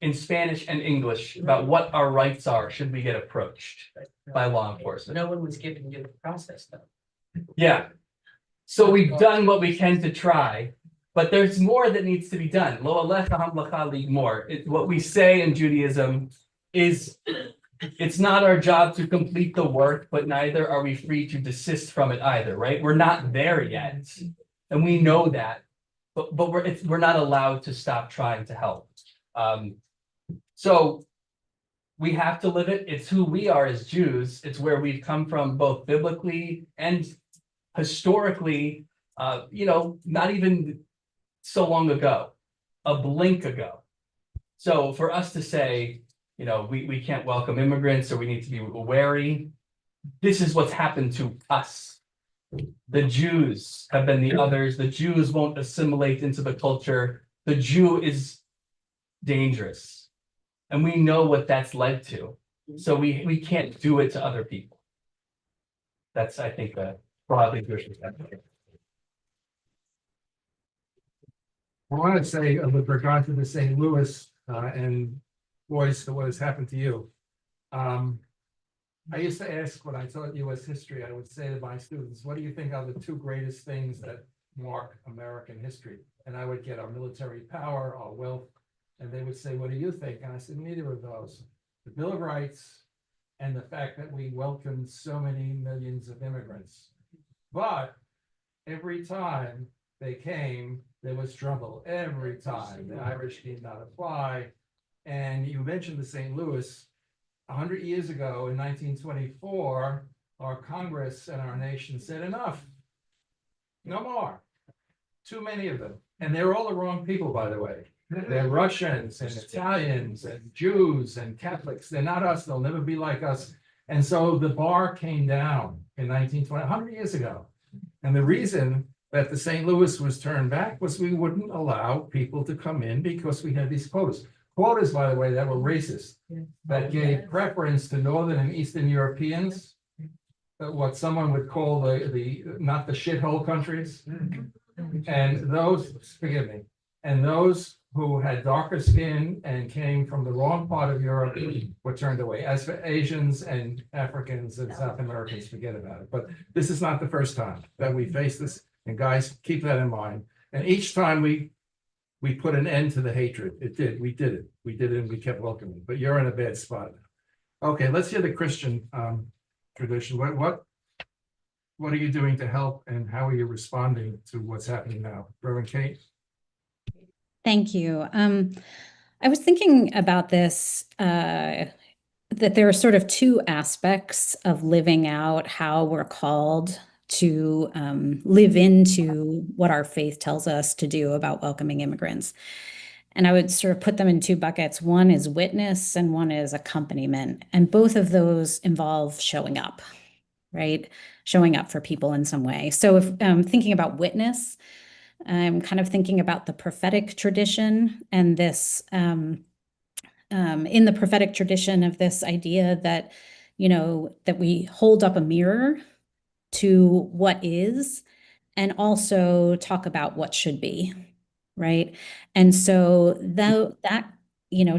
in Spanish and English, about what our rights are should we get approached by law enforcement. No one was giving you the process though. Yeah. So we've done what we can to try, but there's more that needs to be done. Lo alecha hamlacha li more. What we say in Judaism is, it's not our job to complete the work, but neither are we free to desist from it either, right? We're not there yet, and we know that, but we're not allowed to stop trying to help. So we have to live it. It's who we are as Jews. It's where we've come from, both biblically and historically. Not even so long ago, a blink ago. So for us to say, we can't welcome immigrants or we need to be wary, this is what's happened to us. The Jews have been the others. The Jews won't assimilate into the culture. The Jew is dangerous. And we know what that's led to. So we can't do it to other people. That's, I think, broadly Jewish perspective. I want to say with regard to the St. Louis and Boyce, what has happened to you. I used to ask when I taught U.S. history, I would say to my students, what do you think are the 2 greatest things that mark American history? And I would get our military power, our wealth, and they would say, what do you think? And I said, neither of those. The Bill of Rights and the fact that we welcomed so many millions of immigrants. But every time they came, there was trouble. Every time the Irish did not apply. And you mentioned the St. Louis. 100 years ago in 1924, our Congress and our nation said enough. No more. Too many of them. And they're all the wrong people, by the way. They're Russians and Italians and Jews and Catholics. They're not us. They'll never be like us. And so the bar came down in 1920, 100 years ago. And the reason that the St. Louis was turned back was we wouldn't allow people to come in because we had these quotas. Quotas, by the way, that were racist, that gave preference to Northern and Eastern Europeans, what someone would call the not the shithole countries. And those, forgive me, and those who had darker skin and came from the wrong part of Europe were turned away. As for Asians and Africans and South Americans, forget about it. But this is not the first time that we face this. And guys, keep that in mind. And each time we put an end to the hatred. We did it, and we kept welcoming. But you're in a bad spot. Okay, let's hear the Christian tradition. What are you doing to help, and how are you responding to what's happening now? Reverend Kate? Thank you. I was thinking about this, that there are sort of 2 aspects of living out how we're called to live into what our faith tells us to do about welcoming immigrants. And I would sort of put them in two buckets. One is witness and one is accompaniment. And both of those involve showing up, right? Showing up for people in some way. So if thinking about witness, I'm kind of thinking about the prophetic tradition and this, in the prophetic tradition of this idea that, that we hold up a mirror to what is and also talk about what should be, right? And so that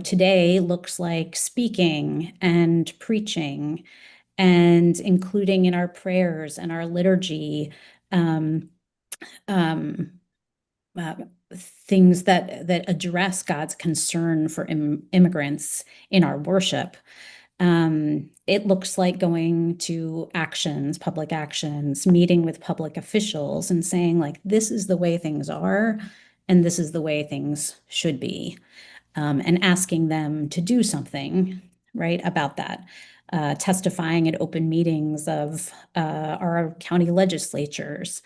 today looks like speaking and preaching and including in our prayers and our liturgy um, um, uh, things that address God's concern for immigrants in our worship. It looks like going to actions, public actions, meeting with public officials and saying like, this is the way things are, and this is the way things should be, and asking them to do something, right, about that. Testifying at open meetings of our county legislatures.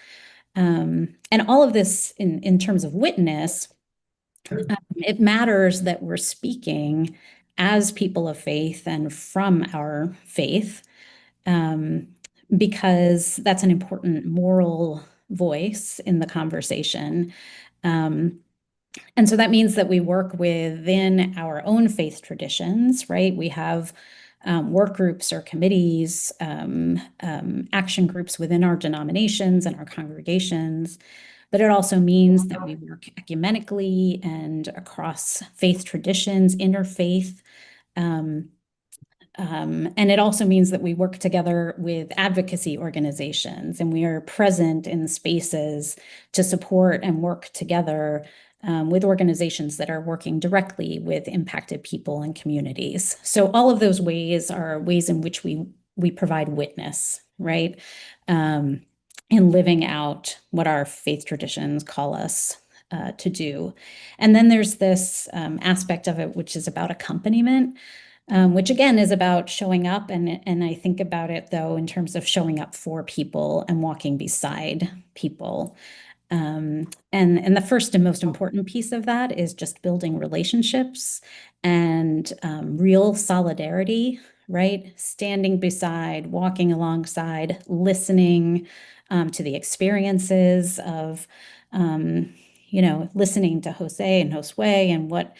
And all of this in terms of witness, it matters that we're speaking as people of faith and from our faith, because that's an important moral voice in the conversation. And so that means that we work within our own faith traditions, right? We have work groups or committees, action groups within our denominations and our congregations. But it also means that we work ecumenically and across faith traditions, interfaith. And it also means that we work together with advocacy organizations and we are present in spaces to support and work together with organizations that are working directly with impacted people and communities. So all of those ways are ways in which we provide witness, right? In living out what our faith traditions call us to do. And then there's this aspect of it, which is about accompaniment. Which again is about showing up, and I think about it though in terms of showing up for people and walking beside people. And the first and most important piece of that is just building relationships and real solidarity, right? Standing beside, walking alongside, listening to the experiences of listening to Jose and Josue and what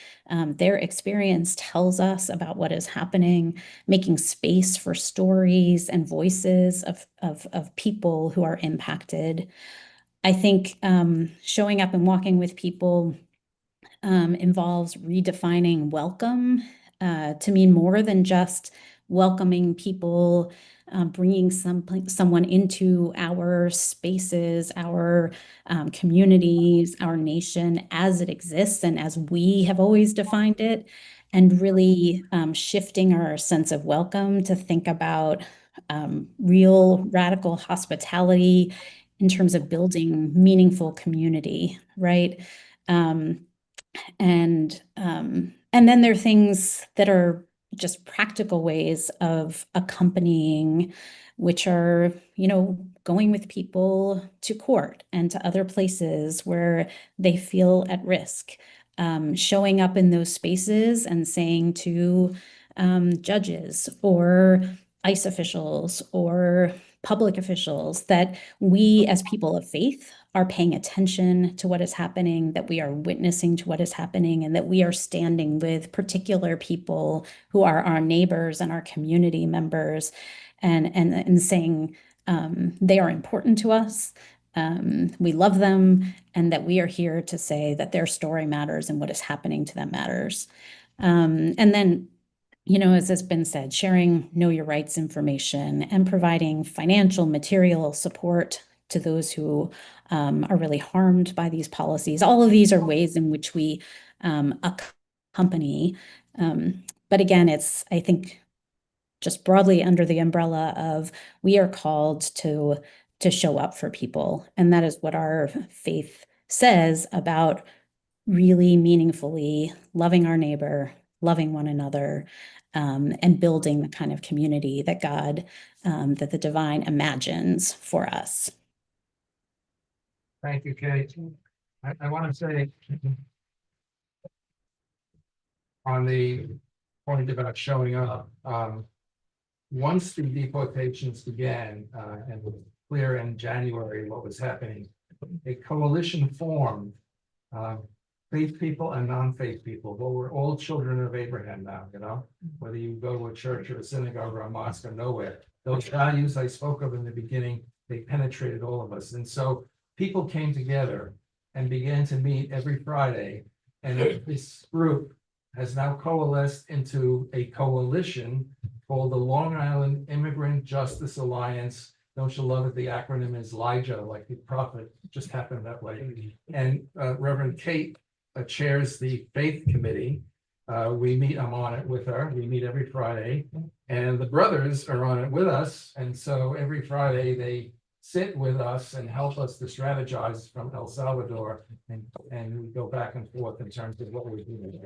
their experience tells us about what is happening, making space for stories and voices of people who are impacted. I think showing up and walking with people involves redefining welcome to mean more than just welcoming people, bringing someone into our spaces, our communities, our nation as it exists and as we have always defined it, and really shifting our sense of welcome to think about real radical hospitality in terms of building meaningful community, right? And then there are things that are just practical ways of accompanying, which are, going with people to court and to other places where they feel at risk. Showing up in those spaces and saying to judges or ICE officials or public officials that we as people of faith are paying attention to what is happening, that we are witnessing to what is happening, and that we are standing with particular people who are our neighbors and our community members and saying they are important to us. We love them, and that we are here to say that their story matters and what is happening to them matters. And then, as has been said, sharing know your rights information and providing financial, material support to those who are really harmed by these policies. All of these are ways in which we accompany. But again, it's, I think, just broadly under the umbrella of we are called to show up for people. And that is what our faith says about really meaningfully loving our neighbor, loving one another, and building the kind of community that God, that the divine imagines for us. Thank you, Kate. I want to say on the point about showing up, once the deportations began, and it was clear in January what was happening, a coalition formed, uh, faith people and non-faith people. Well, we're all children of Abraham now, you know, whether you go to a church or a synagogue or a mosque or nowhere. Those values I spoke of in the beginning, they penetrated all of us. And so people came together and began to meet every Friday. And this group has now coalesced into a coalition called the Long Island Immigrant Justice Alliance. Don't you love it? The acronym is Elijah, like the prophet, just happened that way. And Reverend Kate chairs the faith committee. We meet, I'm on it with her. We meet every Friday. And the brothers are on it with us. And so every Friday they sit with us and help us to strategize from El Salvador. And we go back and forth in terms of what we're doing.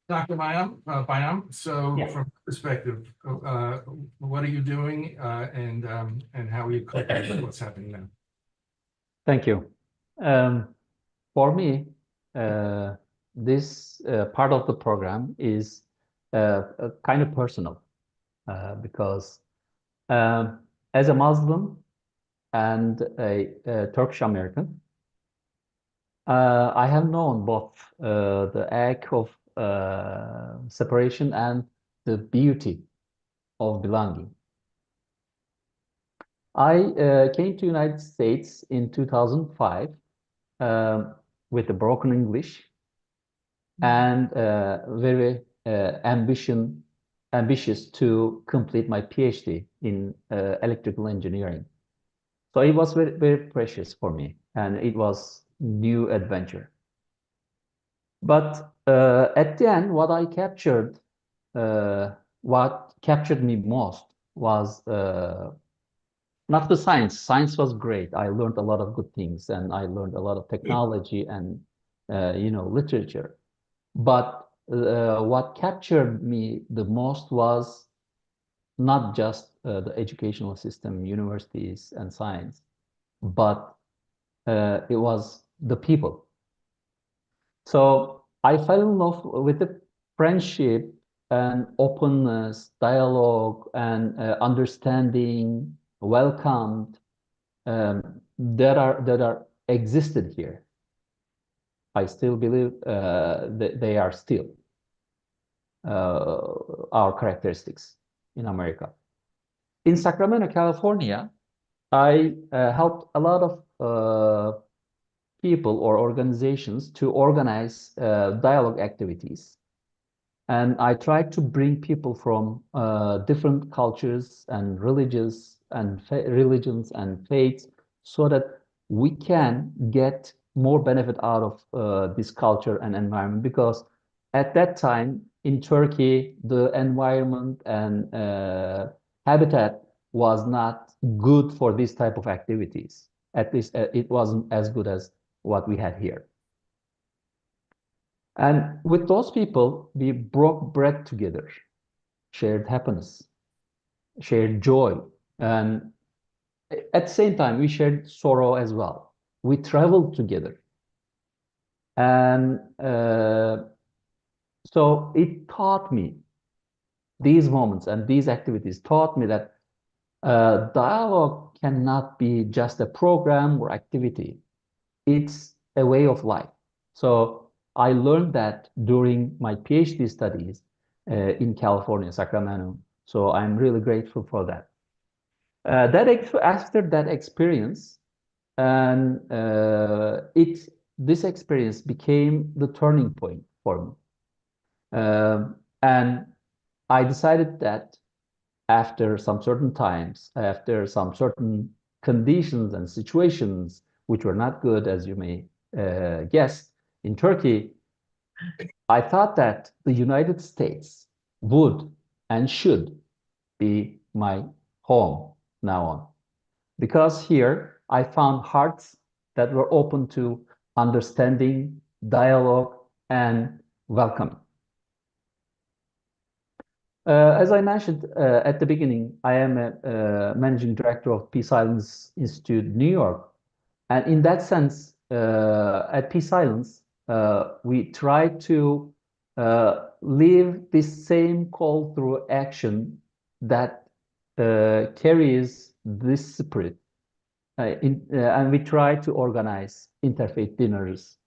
Dr. Bayram, so Yeah. from perspective, what are you doing and how are you coping with what's happening now? Thank you. For me, this part of the program is kind of personal because as a Muslim and a Turkish American, I have known both the act of separation and the beauty of belonging. I came to United States in 2005 with a broken English and very ambitious to complete my PhD in electrical engineering. So it was very, very precious for me, and it was new adventure. But at the end, what captured me most was not the science. Science was great. I learned a lot of good things, and I learned a lot of technology and literature. But what captured me the most was not just the educational system, universities, and science, but it was the people. So I fell in love with the friendship and openness, dialogue, and understanding, welcomed that are existed here. I still believe that they are still our characteristics in America. In Sacramento, California, I helped a lot of people or organizations to organize dialogue activities. And I tried to bring people from different cultures and religions and faiths so that we can get more benefit out of this culture and environment, because at that time in Turkey, the environment and habitat was not good for this type of activities. At least it wasn't as good as what we had here. And with those people, we broke bread together, shared happiness, shared joy, and at the same time, we shared sorrow as well. We traveled together. And so it taught me, these moments and these activities taught me that dialogue cannot be just a program or activity. It's a way of life. So I learned that during my PhD studies in California, Sacramento. So I'm really grateful for that. After that experience, and this experience became the turning point for me. And I decided that after some certain times, after some certain conditions and situations which were not good, as you may guess, in Turkey, I thought that the United States would and should be my home now on. Because here I found hearts that were open to understanding, dialogue, and welcoming. As I mentioned at the beginning, I am a managing director of Peace Islands Institute, New York. And in that sense, at Peace Islands, we try to live this same call through action that carries this spirit. And we try to organize interfaith dinners,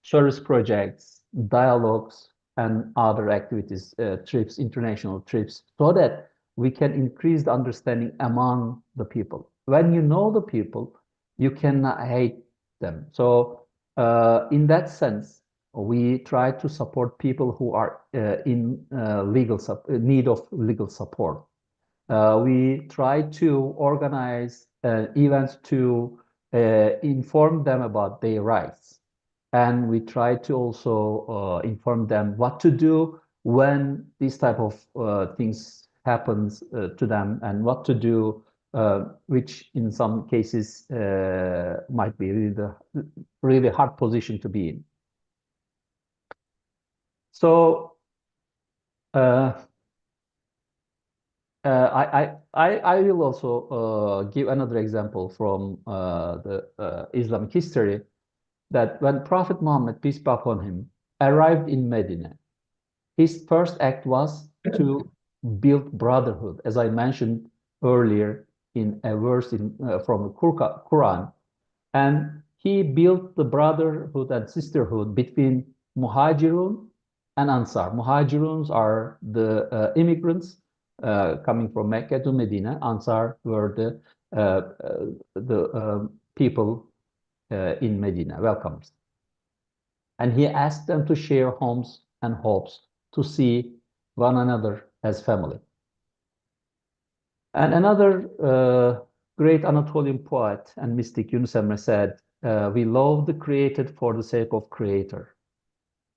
service projects, dialogues, and other activities, trips, international trips, so that we can increase the understanding among the people. When you know the people, you cannot hate them. So in that sense, we try to support people who are in need of legal support. We try to organize events to inform them about their rights. And we try to also inform them what to do when these type of things happens to them, and what to do, which in some cases might be really hard position to be in. So I will also give another example from the Islamic history, that when Prophet Muhammad, peace be upon him, arrived in Medina, his first act was to build brotherhood, as I mentioned earlier in a verse from the Quran. And he built the brotherhood and sisterhood between Muhajirun and Ansar. Muhajiruns are the immigrants coming from Mecca to Medina. Ansar were the people in Medina, welcomes. And he asked them to share homes and hopes, to see one another as family. And another great Anatolian poet and mystic, Yunus Emre, said, we love the created for the sake of creator.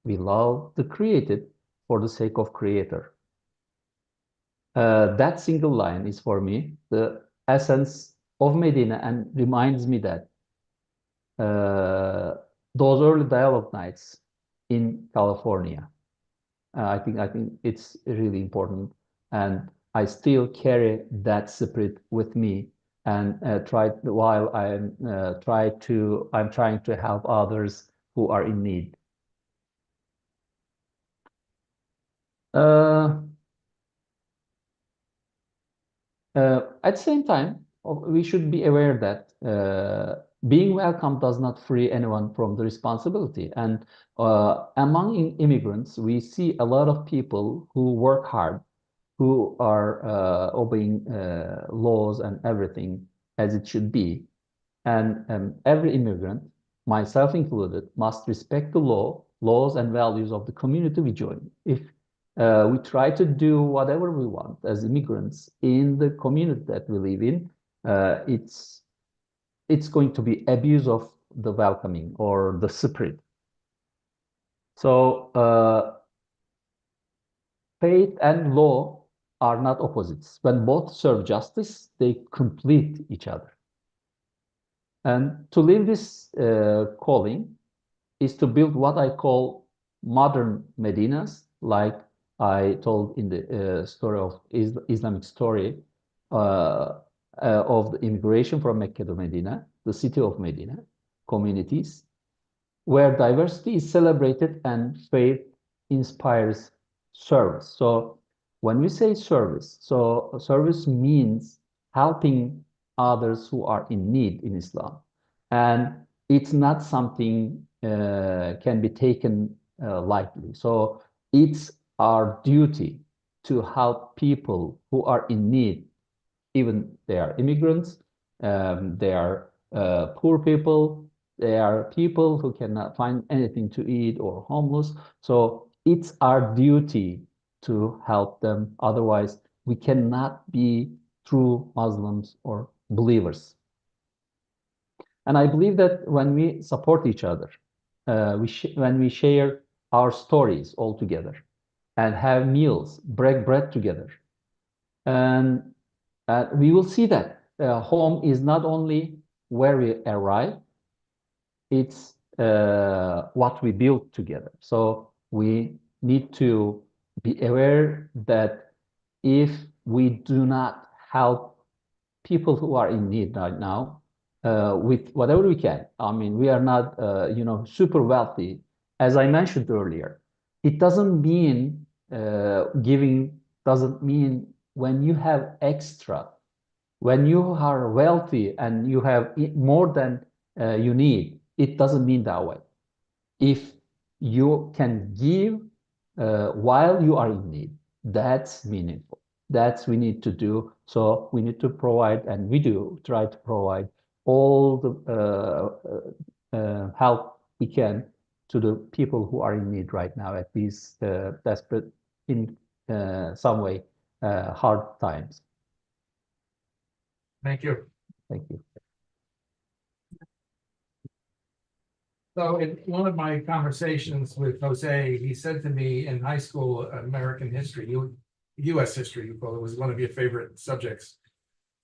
We love the created for the sake of creator. That single line is for me the essence of Medina, and reminds me that those early dialogue nights in California, I think it's really important, and I still carry that spirit with me, and while I'm trying to help others who are in need. At the same time, we should be aware that being welcome does not free anyone from the responsibility. And among immigrants, we see a lot of people who work hard, who are obeying laws and everything as it should be. And every immigrant, myself included, must respect the laws and values of the community we join. If we try to do whatever we want as immigrants in the community that we live in, it's going to be abuse of the welcoming or the spirit. So faith and law are not opposites. When both serve justice, they complete each other. And to live this calling is to build what I call modern Medinas, like I told in the story of Islamic story of the immigration from Mecca to Medina, the city of Medina, communities, where diversity is celebrated and faith inspires service. So when we say service, so service means helping others who are in need in Islam. And it's not something can be taken lightly. So it's our duty to help people who are in need, even they are immigrants, they are poor people, they are people who cannot find anything to eat or homeless. So it's our duty to help them. Otherwise, we cannot be true Muslims or believers. And I believe that when we support each other, when we share our stories all together and have meals, break bread together, and we will see that home is not only where we arrive, it's what we build together. So we need to be aware that if we do not help people who are in need right now, with whatever we can. I mean, we are not, super wealthy. As I mentioned earlier, it doesn't mean giving doesn't mean when you have extra, when you are wealthy and you have more than you need, it doesn't mean that way. If you can give while you are in need, that's meaningful. That's we need to do. So we need to provide, and we do try to provide all the help we can to the people who are in need right now at these desperate, in some way, hard times. Thank you. Thank you. So in one of my conversations with Jose, he said to me in high school, American history, US history, you call it, was one of your favorite subjects.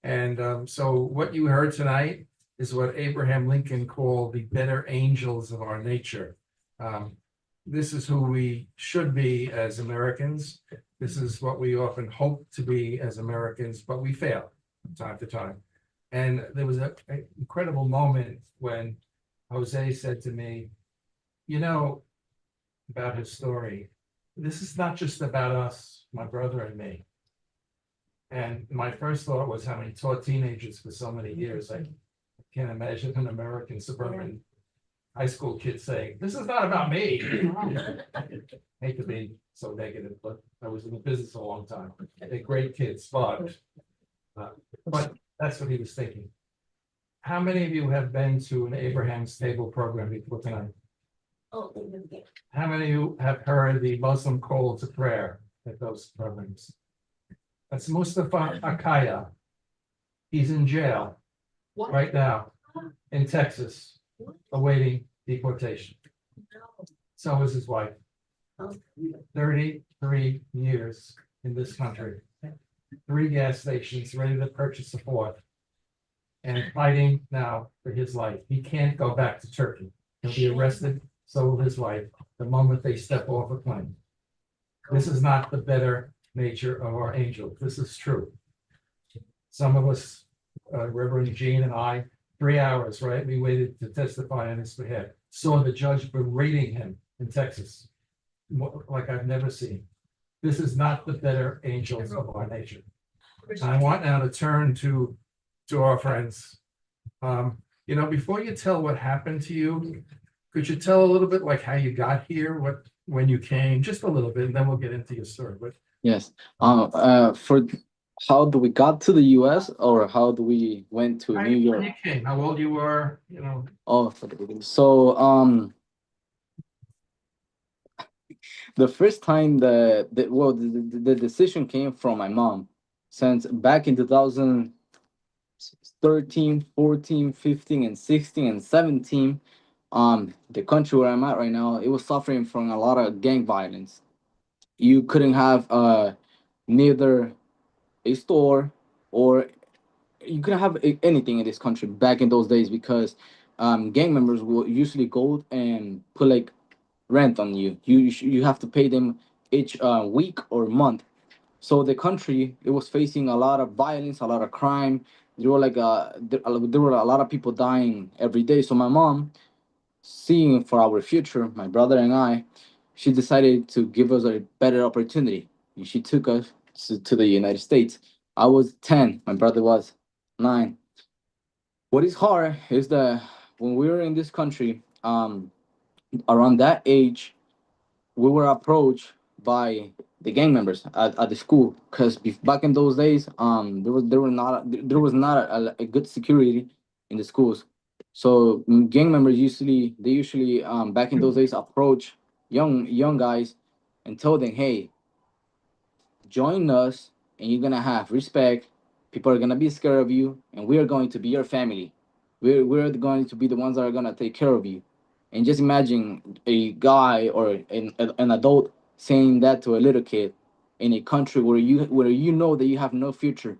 And so what you heard tonight is what Abraham Lincoln called the better angels of our nature. This is who we should be as Americans. This is what we often hope to be as Americans, but we fail from time to time. And there was an incredible moment when Jose said to me, about his story, this is not just about us, my brother and me. And my first thought was how he taught teenagers for so many years. I can't imagine an American suburban high school kid saying, this is not about me. Hate to be so negative, but I was in the business a long time. They're great kids, but that's what he was thinking. How many of you have been to an Abraham's Table program before tonight? How many of you have heard the Muslim call to prayer at those programs? That's Mustafa Akaya. He's in jail right now in Texas, awaiting deportation. So is his wife. 33 years in this country, 3 gas stations, ready to purchase a 4th. And fighting now for his life. He can't go back to Turkey. He'll be arrested, so will his wife, the moment they step off a plane. This is not the better nature of our angels. This is true. Some of us, Reverend Jean and I, 3 hours, right? We waited to testify on his behalf. Saw the judge berating him in Texas, like I've never seen. This is not the better angels of our nature. And I want now to turn to our friends. Before you tell what happened to you, could you tell a little bit like how you got here, when you came, just a little bit, and then we'll get into your story. But Yes. For how do we got to the US, or how do we went to New York? when you came, how old you were, Oh, for the beginning. So the first time the decision came from my mom, since back in 2013, 14, 15, and 16, and 17, the country where I'm at right now, it was suffering from a lot of gang violence. You couldn't have neither a store, or you couldn't have anything in this country back in those days, because gang members will usually go and put like rent on you. You have to pay them each week or month. So the country, it was facing a lot of violence, a lot of crime. There were there were a lot of people dying every day. So my mom, seeing for our future, my brother and I, she decided to give us a better opportunity. And she took us to the United States. I was 10, my brother was 9. What is hard is that when we were in this country, around that age, we were approached by the gang members at the school, because back in those days, there was not a good security in the schools. So gang members usually back in those days approach young guys and tell them, hey, join us and you're gonna have respect. People are gonna be scared of you, and we are going to be your family. We're going to be the ones that are gonna take care of you. And just imagine a guy or an adult saying that to a little kid in a country where you know that you have no future.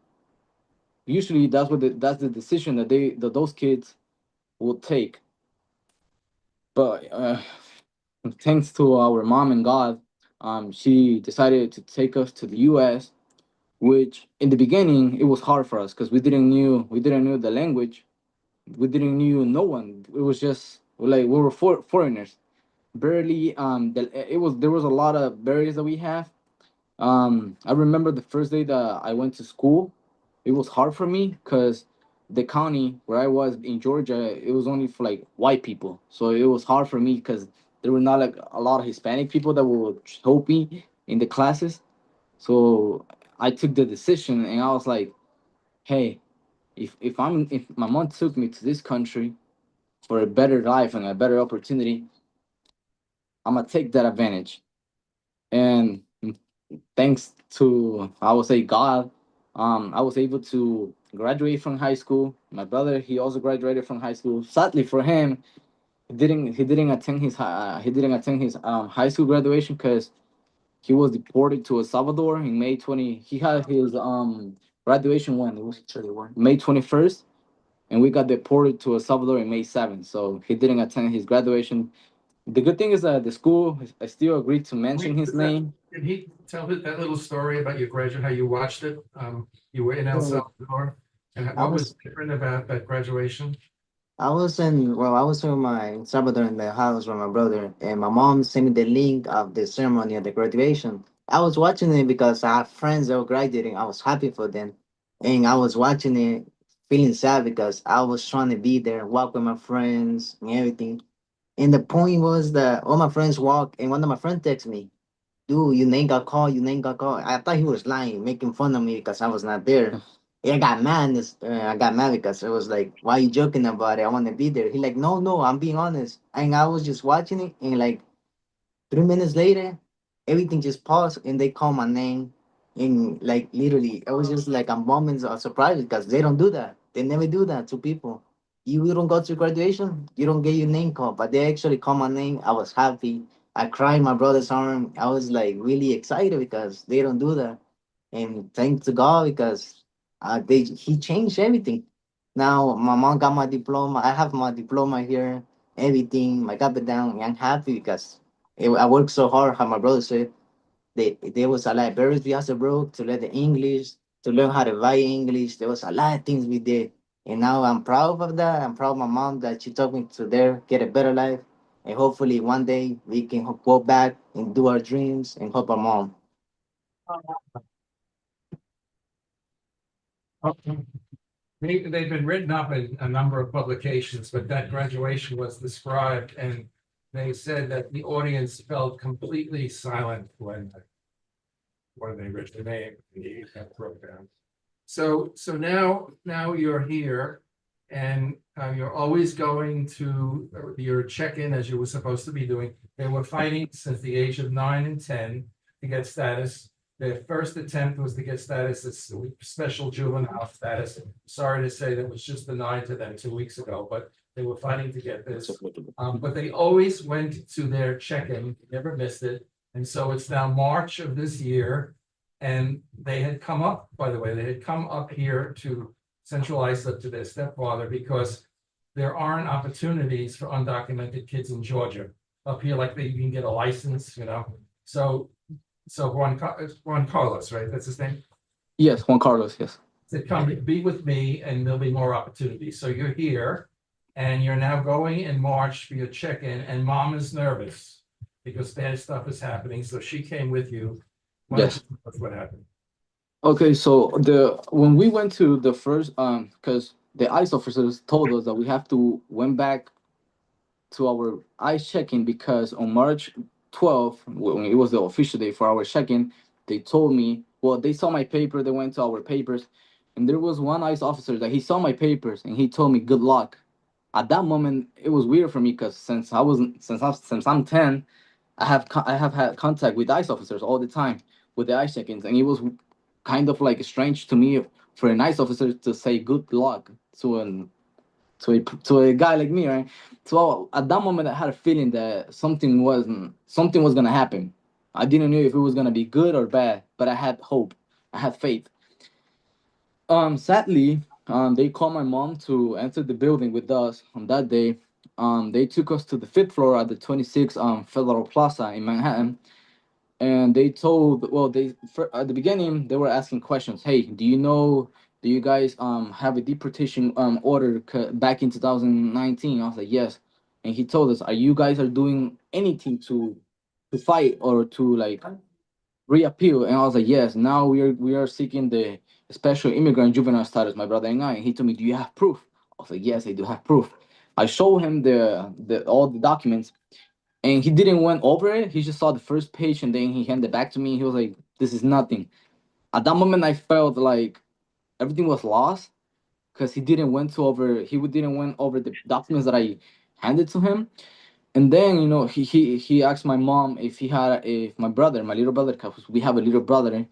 Usually, that's the decision that those kids will take. But thanks to our mom and God, she decided to take us to the U.S., which in the beginning it was hard for us because we didn't knew the language. We didn't knew no one. It was just like we were foreigners. Barely it was there was a lot of barriers that we have. I remember the first day that I went to school, it was hard for me because the county where I was in Georgia, it was only for like white people. So it was hard for me because there were not like a lot of Hispanic people that would help me in the classes. So I took the decision and I was like, hey, if my mom took me to this country for a better life and a better opportunity, I'm gonna take that advantage. And thanks to I would say God, I was able to graduate from high school. My brother, he also graduated from high school. Sadly for him, he didn't attend his high school graduation because he was deported to El Salvador in May 20. He had his graduation when it was 31 May 21st, and we got deported to El Salvador in May 7th. So he didn't attend his graduation. The good thing is that the school, I still agreed to mention his name. Did he tell that little story about your graduate, how you watched it? You were in El Salvador, and I what was was different about that graduation? I was in my Salvador in the house with my brother, and my mom sent me the link of the ceremony of the graduation. I was watching it because I have friends that were graduating. I was happy for them, and I was watching it, feeling sad because I was trying to be there, walk with my friends and everything. And the point was that all my friends walk, and one of my friends texted me, "Dude, your name got called. Your name got called." I thought he was lying, making fun of me because I was not there. Yeah, I got mad. I got mad because it was like, "Why you joking about it? I want to be there." He like, "No, no, I'm being honest." And I was just watching it, and like 3 minutes later, everything just paused, and they called my name, and like literally, it was just like a moment of surprise because they don't do that. They never do that to people. You don't go to graduation, you don't get your name called, but they actually called my name. I was happy. I cried in my brother's arm. I was like really excited because they don't do that. And thanks to God because he changed everything. Now my mom got my diploma. I have my diploma here, everything. I got it down, and I'm happy because I worked so hard. How my brother said, there was a lot of barriers we had to broke to learn the English, to learn how to write English. There was a lot of things we did, and now I'm proud of that. I'm proud of my mom that she took me to there, get a better life, and hopefully one day we can go back and do our dreams and help our mom. They've been written up in a number of publications, but that graduation was described, and they said that the audience felt completely silent when they read the name, that broke down. So now you're here, and you're always going to your check-in as you were supposed to be doing. They were fighting since the age of 9 and 10 to get status. Their first attempt was to get status as special juvenile status. Sorry to say that was just denied to them 2 weeks ago, but they were fighting to get this. But they always went to their check-in, never missed it. And so it's now March of this year. And they had come up, by the way, they had come up here to Central Islip to their stepfather because there aren't opportunities for undocumented kids in Georgia. Up here, like you can get a license, So Juan Carlos, right? That's his name. Yes, Juan Carlos, yes. Said, come be with me and there'll be more opportunities. So you're here and you're now going in March for your check-in, and mom is nervous because bad stuff is happening. So she came with you. Yes. That's what happened. Okay, so when we went to the first because the ICE officers told us that we have to went back to our ICE check-in because on March 12th, when it was the official day for our check-in, they told me, well, they saw my paper, they went to our papers, and there was one ICE officer that he saw my papers and he told me good luck. At that moment, it was weird for me because since I'm 10, I have had contact with ICE officers all the time with the ICE check-ins, and it was kind of like strange to me for an ICE officer to say good luck to a guy like me, right? So at that moment, I had a feeling that something was gonna happen. I didn't know if it was gonna be good or bad, but I had hope. I had faith. Sadly, they called my mom to enter the building with us on that day. They took us to the 5th floor at the 26 Federal Plaza in Manhattan, and they told, well, at the beginning they were asking questions. Hey, do you know do you guys have a deportation order back in 2019? I was like, yes. And he told us, are you guys are doing anything to fight or to like reappeal? And I was like, yes. Now we are seeking the special immigrant juvenile status, my brother and I. And he told me, do you have proof? I was like, yes, I do have proof. I showed him the all the documents, and he didn't went over it. He just saw the first page, and then he handed it back to me. He was like, this is nothing. At that moment, I felt like everything was lost because he didn't went over the documents that I handed to him. And then he asked my mom if my brother, my little brother, because we have a little brother,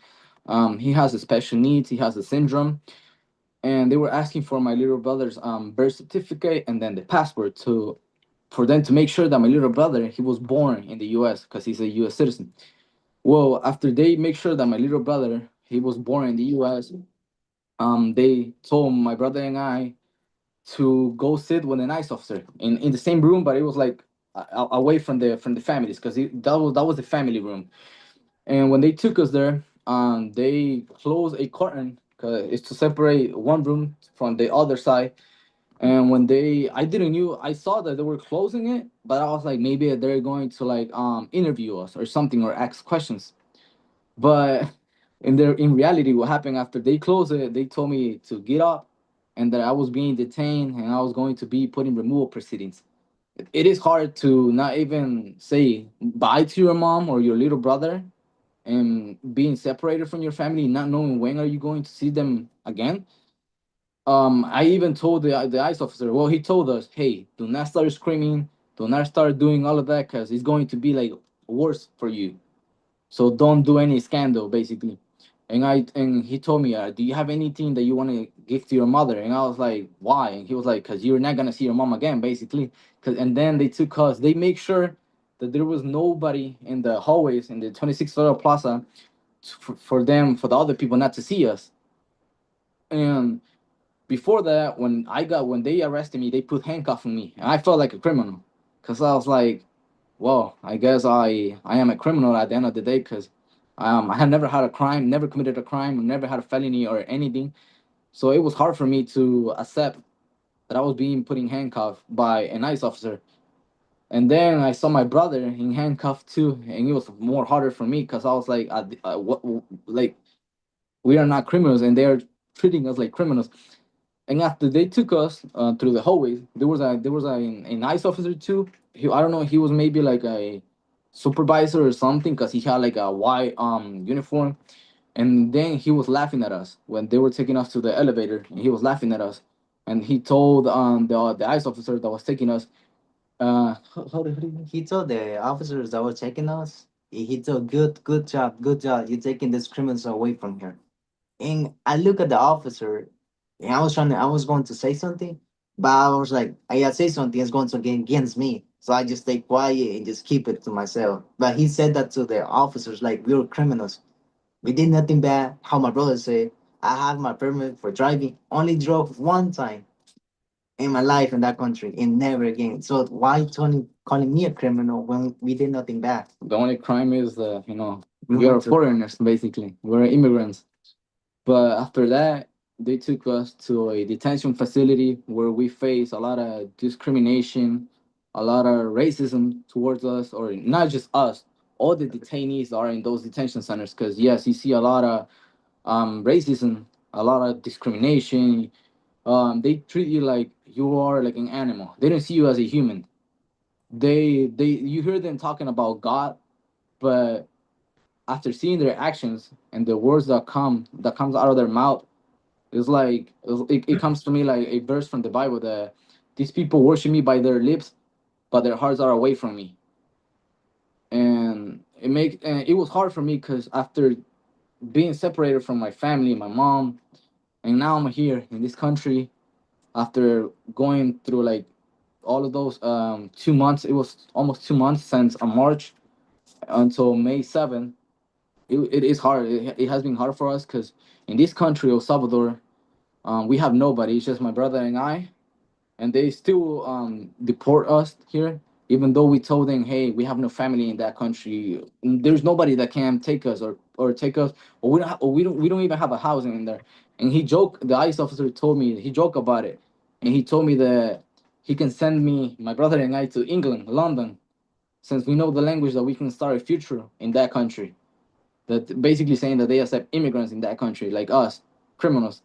he has a special needs, he has a syndrome, and they were asking for my little brother's birth certificate and then the passport for them to make sure that my little brother, he was born in the U.S. because he's a U.S. citizen. Well, after they make sure that my little brother, he was born in the U.S., they told my brother and I to go sit with an ICE officer in the same room, but it was like away from the families because that was the family room. And when they took us there, they closed a curtain because it's to separate one room from the other side. And I didn't knew, I saw that they were closing it, but I was like, maybe they're going to like interview us or something or ask questions. But in reality, what happened after they closed it, they told me to get up and that I was being detained and I was going to be put in removal proceedings. It is hard to not even say bye to your mom or your little brother and being separated from your family, not knowing when are you going to see them again. I even told the ICE officer, well, he told us, hey, do not start screaming, do not start doing all of that because it's going to be like worse for you. So don't do any scandal, basically. And he told me, do you have anything that you want to give to your mother? And I was like, why? And he was like, because you're not gonna see your mom again, basically. And then they took us. They make sure that there was nobody in the hallways in the 26th Federal Plaza for the other people not to see us. And before that, when they arrested me, they put handcuffs on me, and I felt like a criminal, because I was like, well, I guess I am a criminal at the end of the day because I had never had a crime, never committed a crime, never had a felony or anything. So it was hard for me to accept that I was being put in handcuffs by a ICE officer. And then I saw my brother in handcuffs too, and it was more harder for me because I was like, like we are not criminals, and they are treating us like criminals. And after they took us through the hallways, a nice officer too. I don't know. He was maybe like a supervisor or something because he had like a white uniform. And then he was laughing at us when they were taking us to the elevator. And he was laughing at us, and he told the ICE officer that was taking us. He told the officers that were checking us, he told, good job, good job. You're taking these criminals away from here. And I look at the officer, and I was going to say something, but I was like, I gotta say something, it's going to get against me. So I just stay quiet and just keep it to myself. But he said that to the officers, like, we were criminals. We did nothing bad. How my brother said, I have my permit for driving, only drove one time in my life in that country and never again. So why Tony calling me a criminal when we did nothing bad? The only crime is We we are went to- foreigners basically. We're immigrants. But after that, they took us to a detention facility where we face a lot of discrimination, a lot of racism towards us, or not just us. All the detainees are in those detention centers because yes, you see a lot of racism, a lot of discrimination. They treat you like you are like an animal. They don't see you as a human. You hear them talking about God, but after seeing their actions and the words that comes out of their mouth, it's like it comes to me like a verse from the Bible that these people worship me by their lips, but their hearts are away from me. And it was hard for me because after being separated from my family, my mom, and now I'm here in this country after going through like all of those 2 months. It was almost 2 months since March until May 7th. It is hard. It has been hard for us because in this country, El Salvador, we have nobody. It's just my brother and I, and they still deport us here, even though we told them, hey, we have no family in that country, there's nobody that can take us or take us, or we don't even have a housing in there. And he joked, the ICE officer told me, he joked about it, and he told me that he can send me, my brother and I, to England, London, since we know the language, that we can start a future in that country. That basically saying that they accept immigrants in that country, like us, criminals.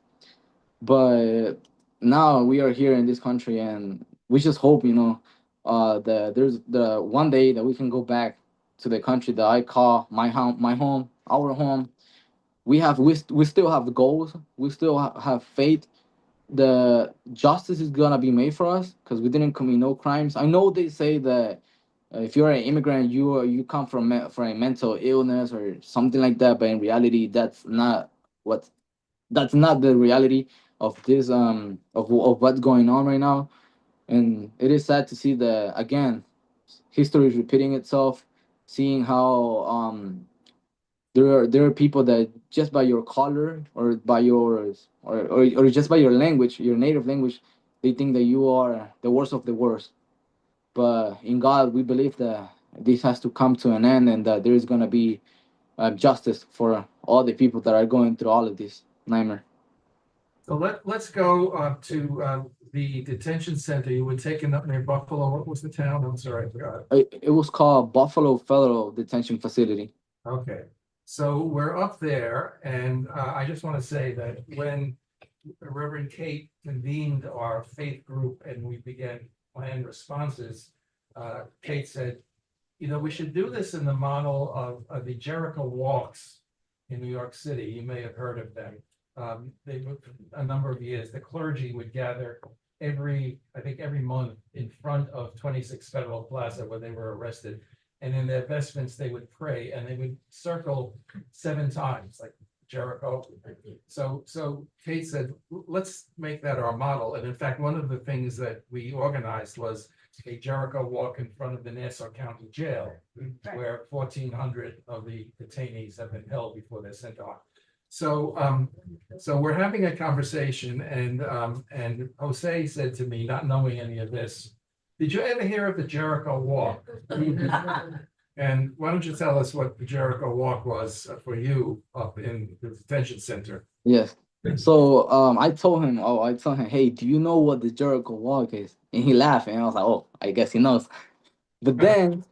But now we are here in this country, and we just hope, there's the one day that we can go back to the country that I call my home, our home. We still have goals. We still have faith. The justice is gonna be made for us because we didn't commit no crimes. I know they say that if you're an immigrant, you come from a mental illness or something like that, but in reality, what that's not the reality of this of what's going on right now. And it is sad to see that again history is repeating itself, seeing how there are people that just by your color or by yours or just by your language, your native language, they think that you are the worst of the worst. But in God we believe that this has to come to an end, and that there is going to be justice for all the people that are going through all of this nightmare. So let's go to the detention center. You were taken up near Buffalo. What was the town? I'm sorry, I forgot. It was called Buffalo Federal Detention Facility. Okay, so we're up there, and I just want to say that when Reverend Kate convened our faith group and we began planned responses, Kate said, we should do this in the model of the Jericho walks in New York City. You may have heard of them. They moved a number of years. The clergy would gather every month in front of 26 Federal Plaza where they were arrested. And in their vestments, they would pray, and they would circle 7 times, like Jericho. So Kate said, let's make that our model. And in fact, one of the things that we organized was a Jericho walk in front of the Nassau County Jail, where 1,400 of the detainees have been held before they're sent off. So we're having a conversation, and Jose said to me, not knowing any of this, did you ever hear of the Jericho Walk? And why don't you tell us what the Jericho Walk was for you up in the detention center? Yes. So I told him, hey, do you know what the Jericho Walk is? And he laughed, and I was like, oh, I guess he knows. But then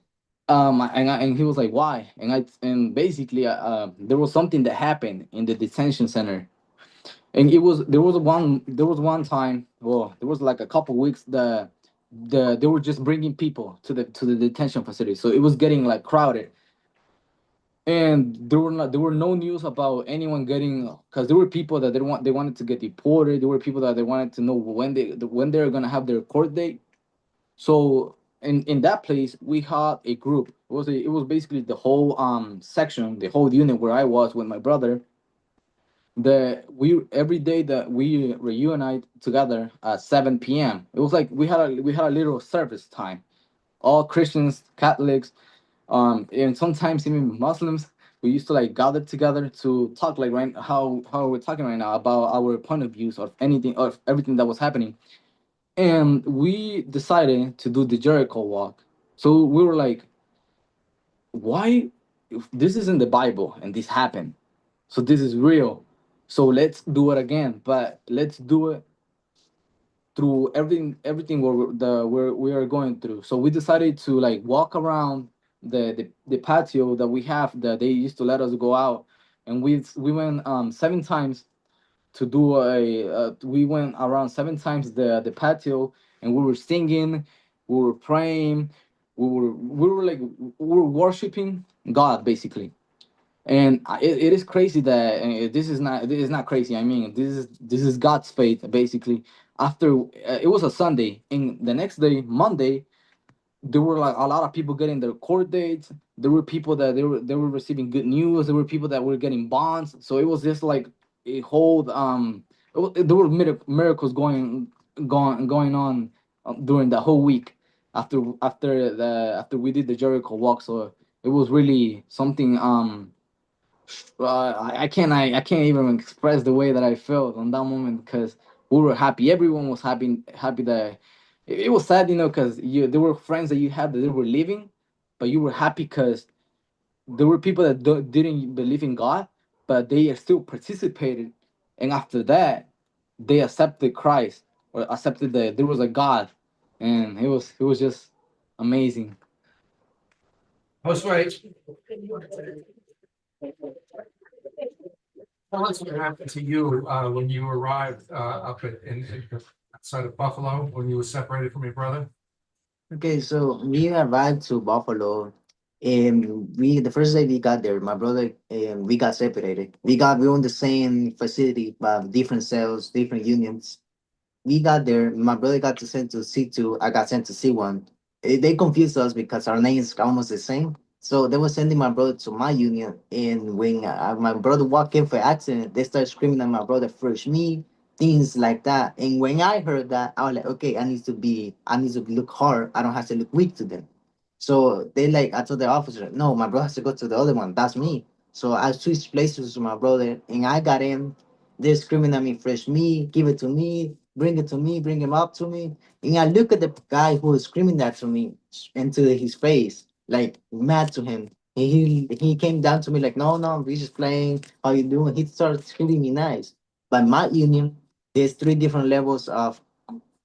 and he was like, why? And basically there was something that happened in the detention center. And there was one time, well, there was like a couple weeks they were just bringing people to the detention facility, so it was getting like crowded, and there were no news about anyone getting, because there were people that they wanted to get deported. There were people that they wanted to know when they're gonna have their court date. So in that place we had a group. It was basically the whole section, the whole unit where I was with my brother. Every day that we reunite together at 7 p.m. It was like we had a little service time. All Christians, Catholics, and sometimes even Muslims. We used to like gather together to talk, like right how we're talking right now, about our point of views of anything, of everything that was happening. And we decided to do the Jericho walk. So we were like, why, if this is in the Bible and this happened, so this is real, so let's do it again, but let's do it through everything we are going through. So we decided to like walk around the patio that we have, that they used to let us go out, and we went 7 times to do we went around 7 times the patio, and we were singing, we were praying, we were worshiping God basically. And it is crazy that this is not crazy. I mean, this is God's faith basically. After it was a Sunday, and the next day, Monday, there were like a lot of people getting their court dates. There were people that they were receiving good news. There were people that were getting bonds. So it was just like a whole there were miracles going on during the whole week after we did the Jericho walk. So it was really something I can't even express the way that I felt on that moment, because we were happy. Everyone was happy that it was sad, you know, because there were friends that you had that they were leaving, but you were happy because there were people that didn't believe in God, but they still participated, and after that, they accepted Christ or accepted that there was a God, and it was just amazing. Josue, tell us what happened to you, when you arrived, up in outside of Buffalo, when you were separated from your brother? Okay, so we arrived to Buffalo, and the first day we got there, my brother and we got separated. We were in the same facility, but different cells, different unions. We got there. My brother got to sent to C2. I got sent to C1. They confused us because our names are almost the same. So they were sending my brother to my union. And when my brother walked in for accident, they started screaming at my brother, "Fresh me," things like that. And when I heard that, I was like, okay, I need to look hard. I don't have to look weak to them. So they like, I told the officer, no, my brother has to go to the other one. That's me. So I switched places with my brother, and I got in. They're screaming at me, "Fresh me, give it to me, bring it to me, bring him up to me." And I look at the guy who was screaming that to me into his face, like mad to him. And he came down to me like, "No, no, we just playing. How you doing?" He started treating me nice. But my union, there's three different levels of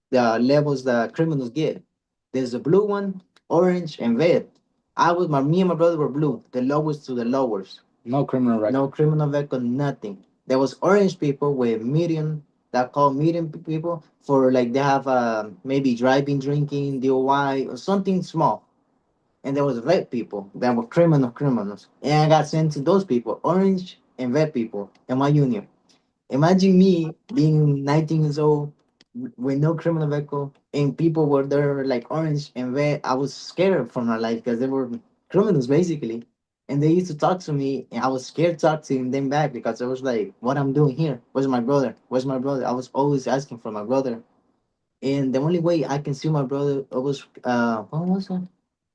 the levels that criminals get. There's a blue one, orange, and red. Me and my brother were blue, the lowest to the lowest. No criminal record. No criminal record, nothing. There was orange people with medium, that called medium people for like they have maybe driving, drinking, DOI, or something small. And there was red people that were criminals. And I got sent to those people, orange and red people in my union. Imagine me being 19 years old with no criminal record, and people were there like orange and red. I was scared for my life because they were criminals basically. And they used to talk to me, and I was scared to talk to them back because I was like, "What I'm doing here? Where's my brother? Where's my brother?" I was always asking for my brother. And the only way I can see my brother was what was that?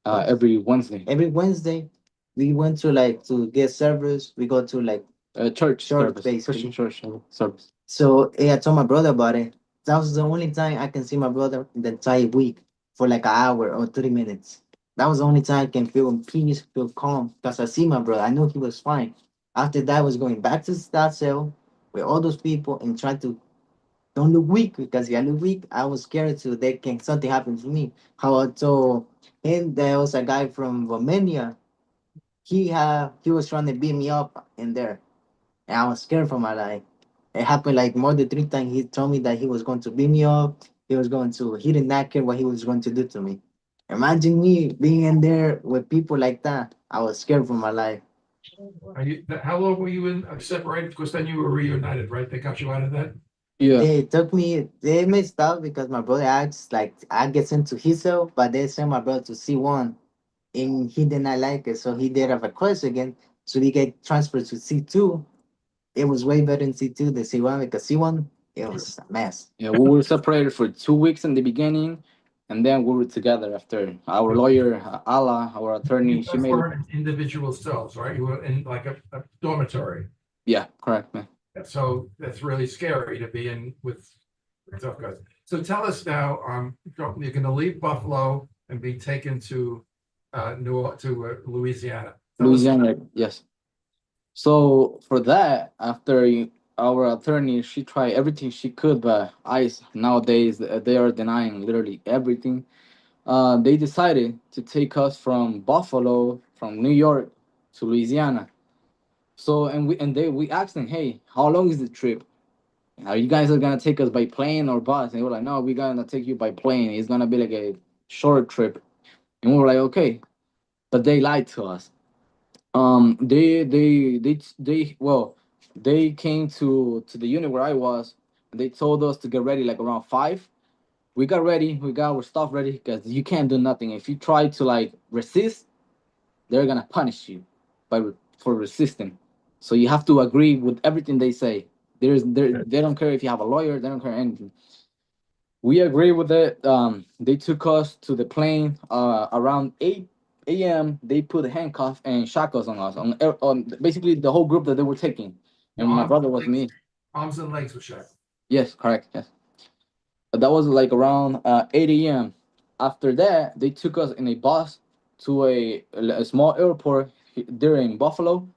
Every Wednesday. Every Wednesday, we went to like to get service. We go to like Church church service, basically. Christian church service. So yeah, I told my brother about it. That was the only time I can see my brother the entire week for like an hour or 30 minutes. That was the only time I can feel in peace, feel calm, because I see my brother. I knew he was fine. After that, I was going back to that cell with all those people and trying to don't look weak because if I look weak, I was scared to they can something happen to me. How I told him there was a guy from Romania. He was trying to beat me up in there, and I was scared for my life. It happened like more than 3 times. He told me that he was going to beat me up. He did not care what he was going to do to me. Imagine me being in there with people like that. I was scared for my life. How long were you in separated? Because then you were reunited, right? They got you out of that? Yeah. They messed up because my brother asked, like, I get sent to his cell, but they sent my brother to C1, and he did not like it. So he did a request again. So he get transferred to C2. It was way better in C2 than C1 because C1, it was a mess. Yeah, we were separated for 2 weeks in the beginning, and then we were together after. Our lawyer, Allah, our attorney, You she guys made it. weren't in individual cells, right? You were in like a dormitory. Yeah, correct, man. So that's really scary to be in with tough guys. So tell us now, you're gonna leave Buffalo and be taken to Louisiana. Tell us- Louisiana, yes. So for that, after our attorney, she tried everything she could, but ICE nowadays they are denying literally everything. They decided to take us from Buffalo, from New York to Louisiana. So we asked them, hey, how long is the trip? Are you guys gonna take us by plane or bus? And they were like, no, we're gonna take you by plane. It's gonna be like a short trip. And we were like, okay, but they lied to us. They came to the unit where I was. And they told us to get ready like around 5. We got ready. We got our stuff ready because you can't do nothing. If you try to like resist, they're gonna punish you for resisting. So you have to agree with everything they say. They don't care if you have a lawyer. They don't care anything. We agree with it. They took us to the plane. Around 8 a.m. They put a handcuff and shackles on us on basically the whole group that they were taking. And my brother was me. Arms and legs were shut. Yes, correct. Yes. That was like around 8 a.m. After that, they took us in a bus to a small airport there in Buffalo.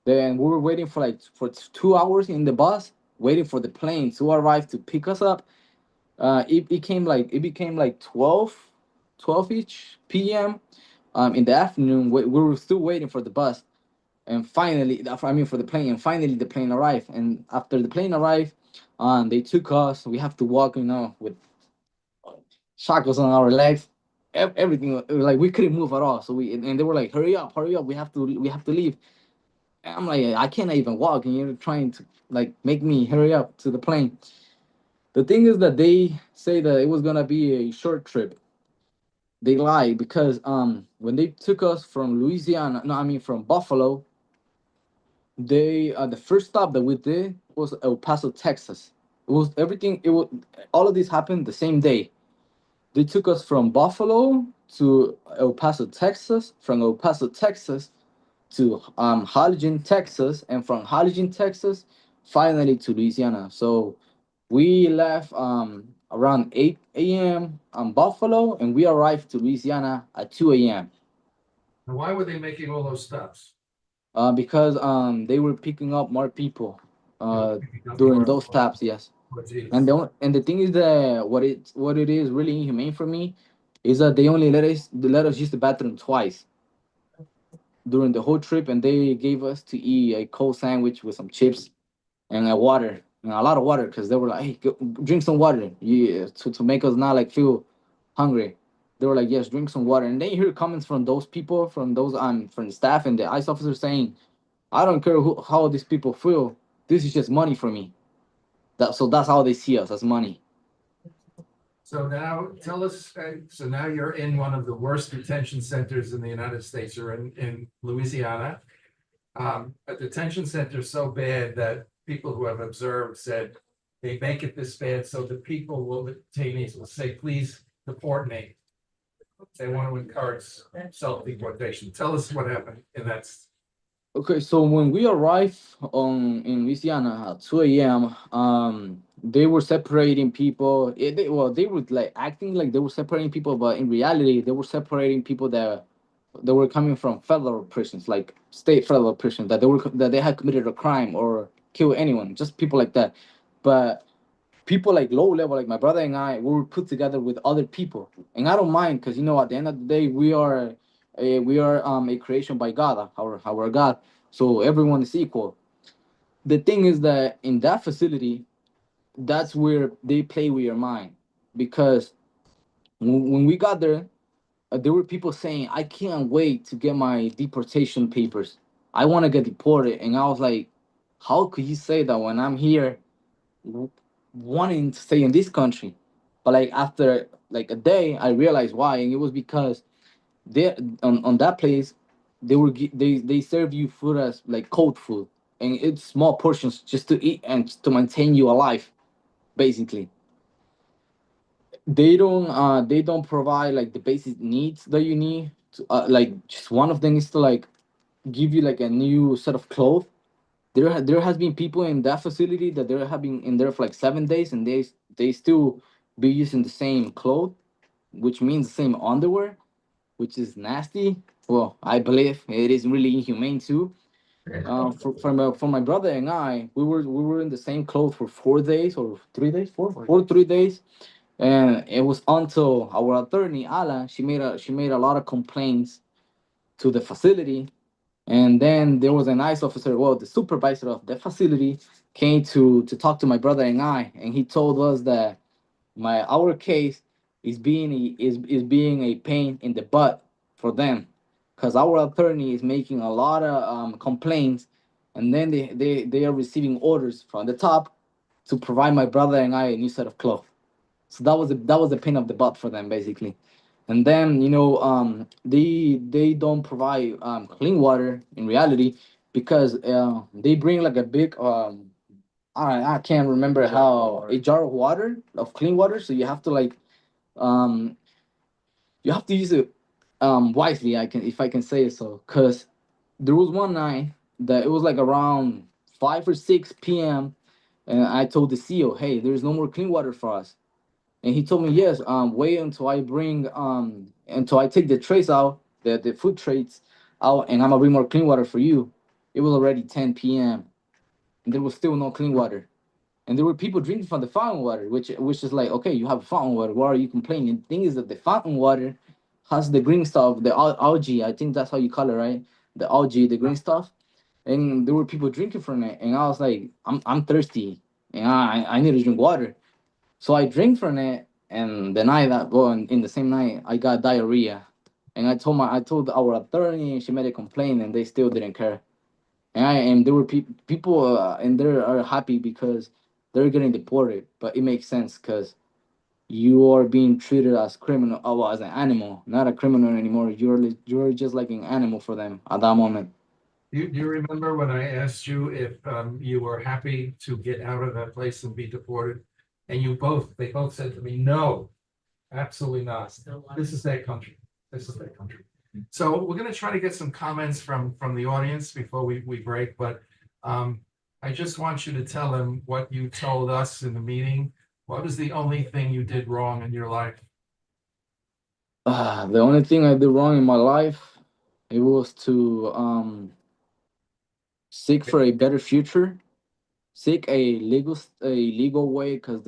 Then we were waiting for like for 2 hours in the bus, waiting for the plane to arrive to pick us up. It became like 12 each p.m. In the afternoon. We were still waiting for the bus, and finally, I mean for the plane, and finally the plane arrived. And after the plane arrived, they took us. We have to walk, with shackles on our legs, everything like we couldn't move at all. So and they were like, hurry up, we have to leave. And I'm like, I can't even walk, and you're trying to like make me hurry up to the plane. The thing is that they say that it was gonna be a short trip. They lied because when they took us from Louisiana, no, I mean from Buffalo, they the first stop that we did was El Paso, Texas. It was everything. It was all of this happened the same day. They took us from Buffalo to El Paso, Texas. From El Paso, Texas to Harlingen, Texas, and from Harlingen, Texas, finally to Louisiana. So we left around 8 a.m. on Buffalo, and we arrived to Louisiana at 2 a.m. Now, why were they making all those stops? Because they were picking up more people Picking up during more- those stops. Yes. Oh, geez. And the thing is that what it is really inhumane for me is that they only let us use the bathroom twice during the whole trip, and they gave us to eat a cold sandwich with some chips and a water, and a lot of water, because they were like, hey, go, drink some water, yeah, to make us not like feel hungry. They were like, yes, drink some water. And then you hear comments from those people, from the staff and the ICE officers saying, I don't care how these people feel, this is just money for me. That's how they see us, as money. So now tell us, so now you're in one of the worst detention centers in the United States. You're in Louisiana. A detention center so bad that people who have observed said they make it this bad so the detainees will say, please deport me. They want to encourage self-deportation. Tell us what happened in that. Okay, so when we arrived in Louisiana at 2 a.m., they were separating people. They were like acting like they were separating people, but in reality, they were separating people that were coming from federal prisons, like state federal prisons, that they had committed a crime or killed anyone, just people like that. But people like low level, like my brother and I, we were put together with other people, and I don't mind because at the end of the day, we are a creation by God, our God, so everyone is equal. The thing is that in that facility, that's where they play with your mind, because when we got there were people saying, I can't wait to get my deportation papers. I want to get deported. And I was like, how could you say that when I'm here wanting to stay in this country? But like after like a day, I realized why. And it was because they on that place, they serve you food as like cold food. And it's small portions just to eat and to maintain you alive, basically. They don't provide like the basic needs that you need to, like just one of them is to like give you like a new set of clothes. There has been people in that facility that there have been in there for like 7 days, and they still be using the same clothes, which means the same underwear, which is nasty. Well, I believe it is really inhumane too. For my brother and I, we were in the same clothes for 4 days or 3 days, 3 days. And it was until our attorney Ala, she made a lot of complaints to the facility, and then there was an ICE officer, well, the supervisor of the facility, came to talk to my brother and I, and he told us that our case is being a pain in the butt for them, because our attorney is making a lot of complaints, and then they are receiving orders from the top to provide my brother and I a new set of clothes. So that was a pain of the butt for them, basically. And then they don't provide clean water in reality, because they bring like a big I can't remember how, a jar of water, of clean water, so um you have to use it wisely, if I can say it, so because there was one night that it was like around 5 or 6 p.m., and I told the CEO, hey, there's no more clean water for us. And he told me, yes, wait until I bring until I take the trays out, the food trays out, and I'm gonna bring more clean water for you. It was already 10 p.m. and there was still no clean water. And there were people drinking from the fountain water, which is like, okay, you have fountain water. Why are you complaining? The thing is that the fountain water has the green stuff, the algae. I think that's how you call it, right? The algae, the green stuff. And there were people drinking from it, and I was like, I'm thirsty, and I need to drink water. So I drank from it, and the night that well, in the same night, I got diarrhea. And I told our attorney, and she made a complaint, and they still didn't care. And there were people and they are happy because they're getting deported, but it makes sense because you are being treated as criminal, well, as an animal, not a criminal anymore. You're just like an animal for them at that moment. You remember when I asked you if you were happy to get out of that place and be deported? And they both said to me, no, absolutely not. This is their country. This is their country. So we're gonna try to get some comments from the audience before we break, but I just want you to tell them what you told us in the meeting. What was the only thing you did wrong in your life? The only thing I did wrong in my life, it was to seek for a better future, seek a legal way, because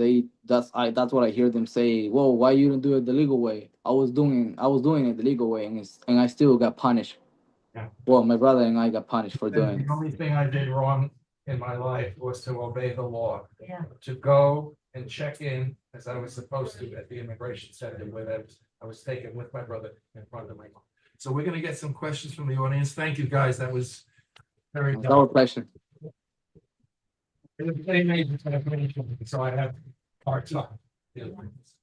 that's what I hear them say. Whoa, why you didn't do it the legal way? I was doing it the legal way, and I still got punished. Yeah. Well, my brother and I got punished for doing And it. the only thing I did wrong in my life was to obey the law. Yeah. To go and check in as I was supposed to at the immigration center where I was taken with my brother in front of my mom. So we're gonna get some questions from the audience. Thank you, guys. That was very. That was a pleasure. They made this information, so I have hard time. dealing with this.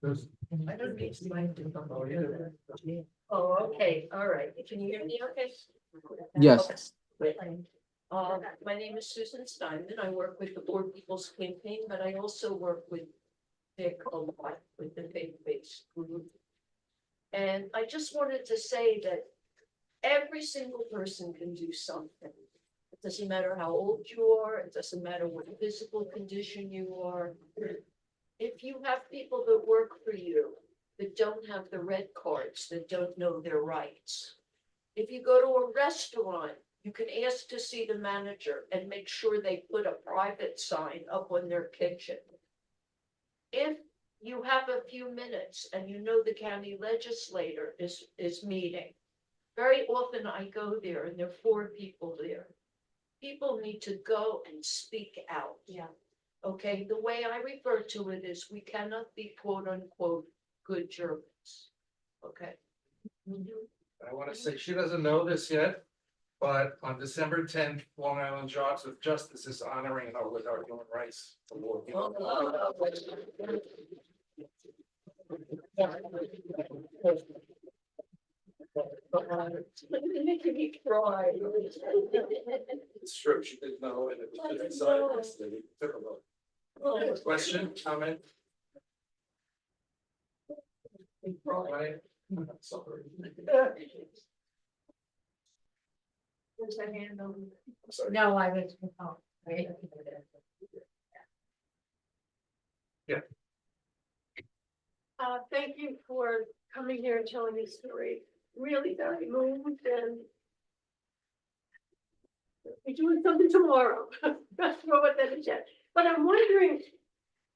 There's- I don't need to mind to come over. Oh, okay, all right. Can you hear me okay? Yes. Okay. My name is Susan Steinman. I work with the Board People's Campaign, but I also work with Vic a lot with the faith-based group. And I just wanted to say that every single person can do something. It doesn't matter how old you are. It doesn't matter what physical condition you are. If you have people that work for you that don't have the red cards, that don't know their rights. If you go to a restaurant, you can ask to see the manager and make sure they put a private sign up on their kitchen. If you have a few minutes and you know the county legislator is meeting, very often I go there and there are 4 people there. People need to go and speak out. Yeah. Okay, the way I refer to it is we cannot be quote unquote good Germans. Okay. I want to say, she doesn't know this yet, but on December 10th, Long Island Jobs with Justice is honoring her with our human rights award. Making me cry. It's true, she didn't know, and it was inside. Took a look. Question, comment? Right? I'm sorry. Where's that hand over? I'm sorry. No, I was. Oh, right. Thank you for coming here and telling this story. Really very moved and we're doing something tomorrow. That's what that is yet. But I'm wondering,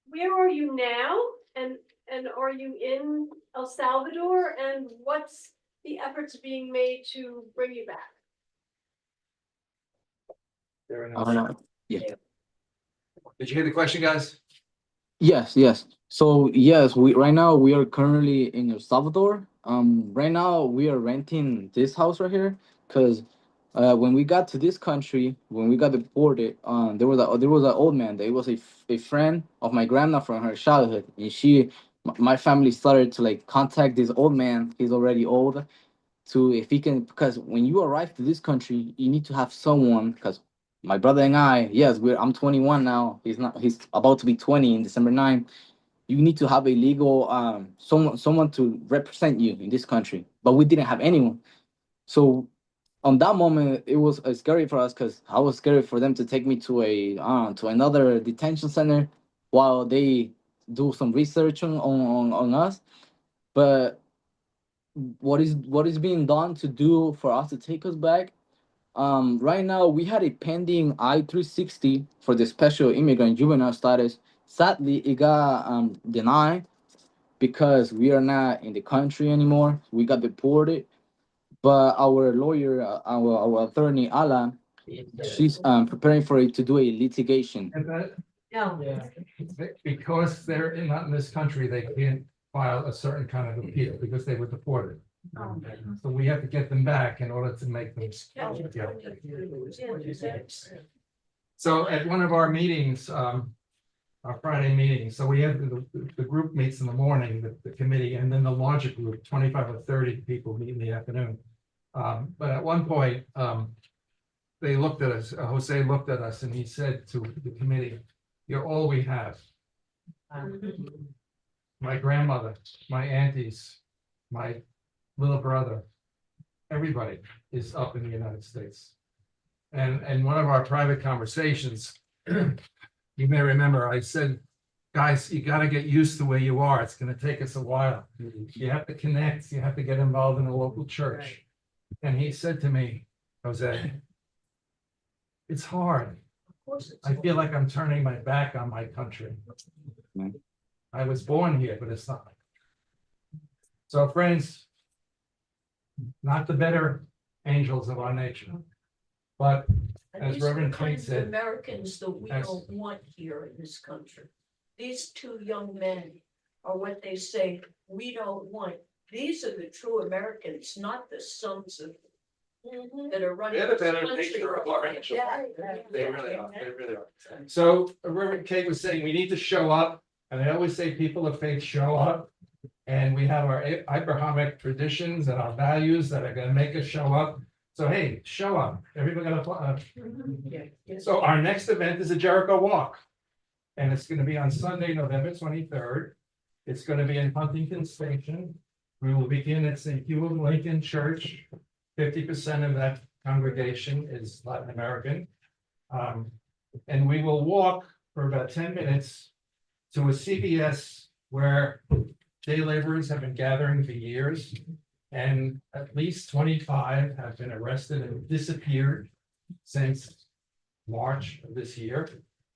where are you now? And are you in El Salvador? And what's the efforts being made to bring you back? There it is. Yeah. Did you hear the question, guys? Yes. So yes, we right now we are currently in El Salvador. Right now we are renting this house right here because when we got to this country, when we got deported, there was an old man. There was a friend of my grandma from her childhood, and my family started to like contact this old man. He's already old. To if he can, because when you arrive to this country, you need to have someone. Because my brother and I, yes, I'm 21 now. He's about to be 20 in December 9th. You need to have a legal someone to represent you in this country, but we didn't have anyone. So on that moment it was scary for us because I was scared for them to take me to another detention center while they do some research on us. But what is being done to do for us to take us back? Right now we had a pending I-360 for the special immigrant juvenile status. Sadly, it got denied because we are not in the country anymore. We got deported. But our lawyer, our attorney, Ala, she's preparing for it to do a litigation. And that, because they're not in this country, they can't file a certain kind of appeal because they were deported. So we have to get them back in order to make them. So at one of our meetings, our Friday meetings, so we have the group meets in the morning, the committee, and then the larger group, 25 or 30 people meet in the afternoon. But at one point, they looked at us, Jose looked at us and he said to the committee, "You're all we have." My grandmother, my aunties, my little brother, everybody is up in the United States. And one of our private conversations, you may remember, I said, "Guys, you got to get used to where you are. It's going to take us a while. You have to connect. You have to get involved in a local church." And he said to me, "Jose, it's hard. I feel like I'm turning my back on my country. I was born here, but it's not." So friends, not the better angels of our nature, but And as these are the Reverend Craig kinds of said, Americans that we as- don't want here in this country. These two young men are what they say we don't want. These are the true Americans, not the sons of that are running. They're the this better country. picture of our angels. Yeah. They really are, they really are. So Reverend Kate was saying, we need to show up, and I always say people of faith show up. And we have our Abrahamic traditions and our values that are gonna make us show up. So hey, show up, everybody so our next event is a Jericho Walk. And it's gonna be on Sunday, November 23rd. It's gonna be in Huntington Station. We will begin at St. Hugh of Lincoln Church. 50% of that congregation is Latin American. And we will walk for about 10 minutes to a CVS where day laborers have been gathering for years. And at least 25 have been arrested and disappeared since March of this year.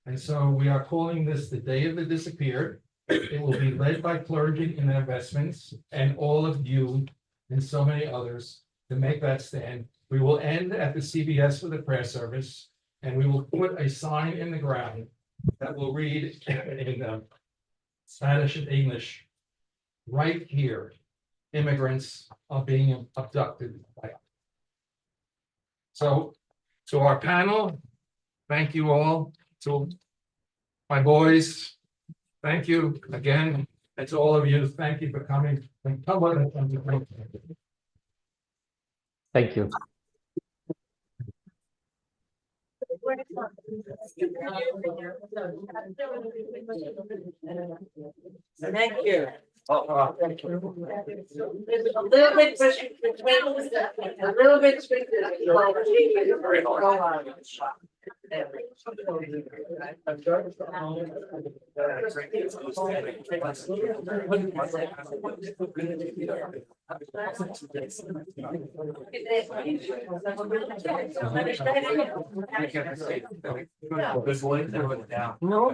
And so we are calling this the Day of the Disappeared. It will be led by clergy in their vestments and all of you and so many others to make that stand. We will end at the CVS with a prayer service, and we will put a sign in the ground that will read in Spanish and English, right here, immigrants are being abducted by. So to our panel, thank you all. To my boys, thank you again. And to all of you, thank you for coming. Thank you. Thank you. Oh, Thank you. A little bit, a little bit. No.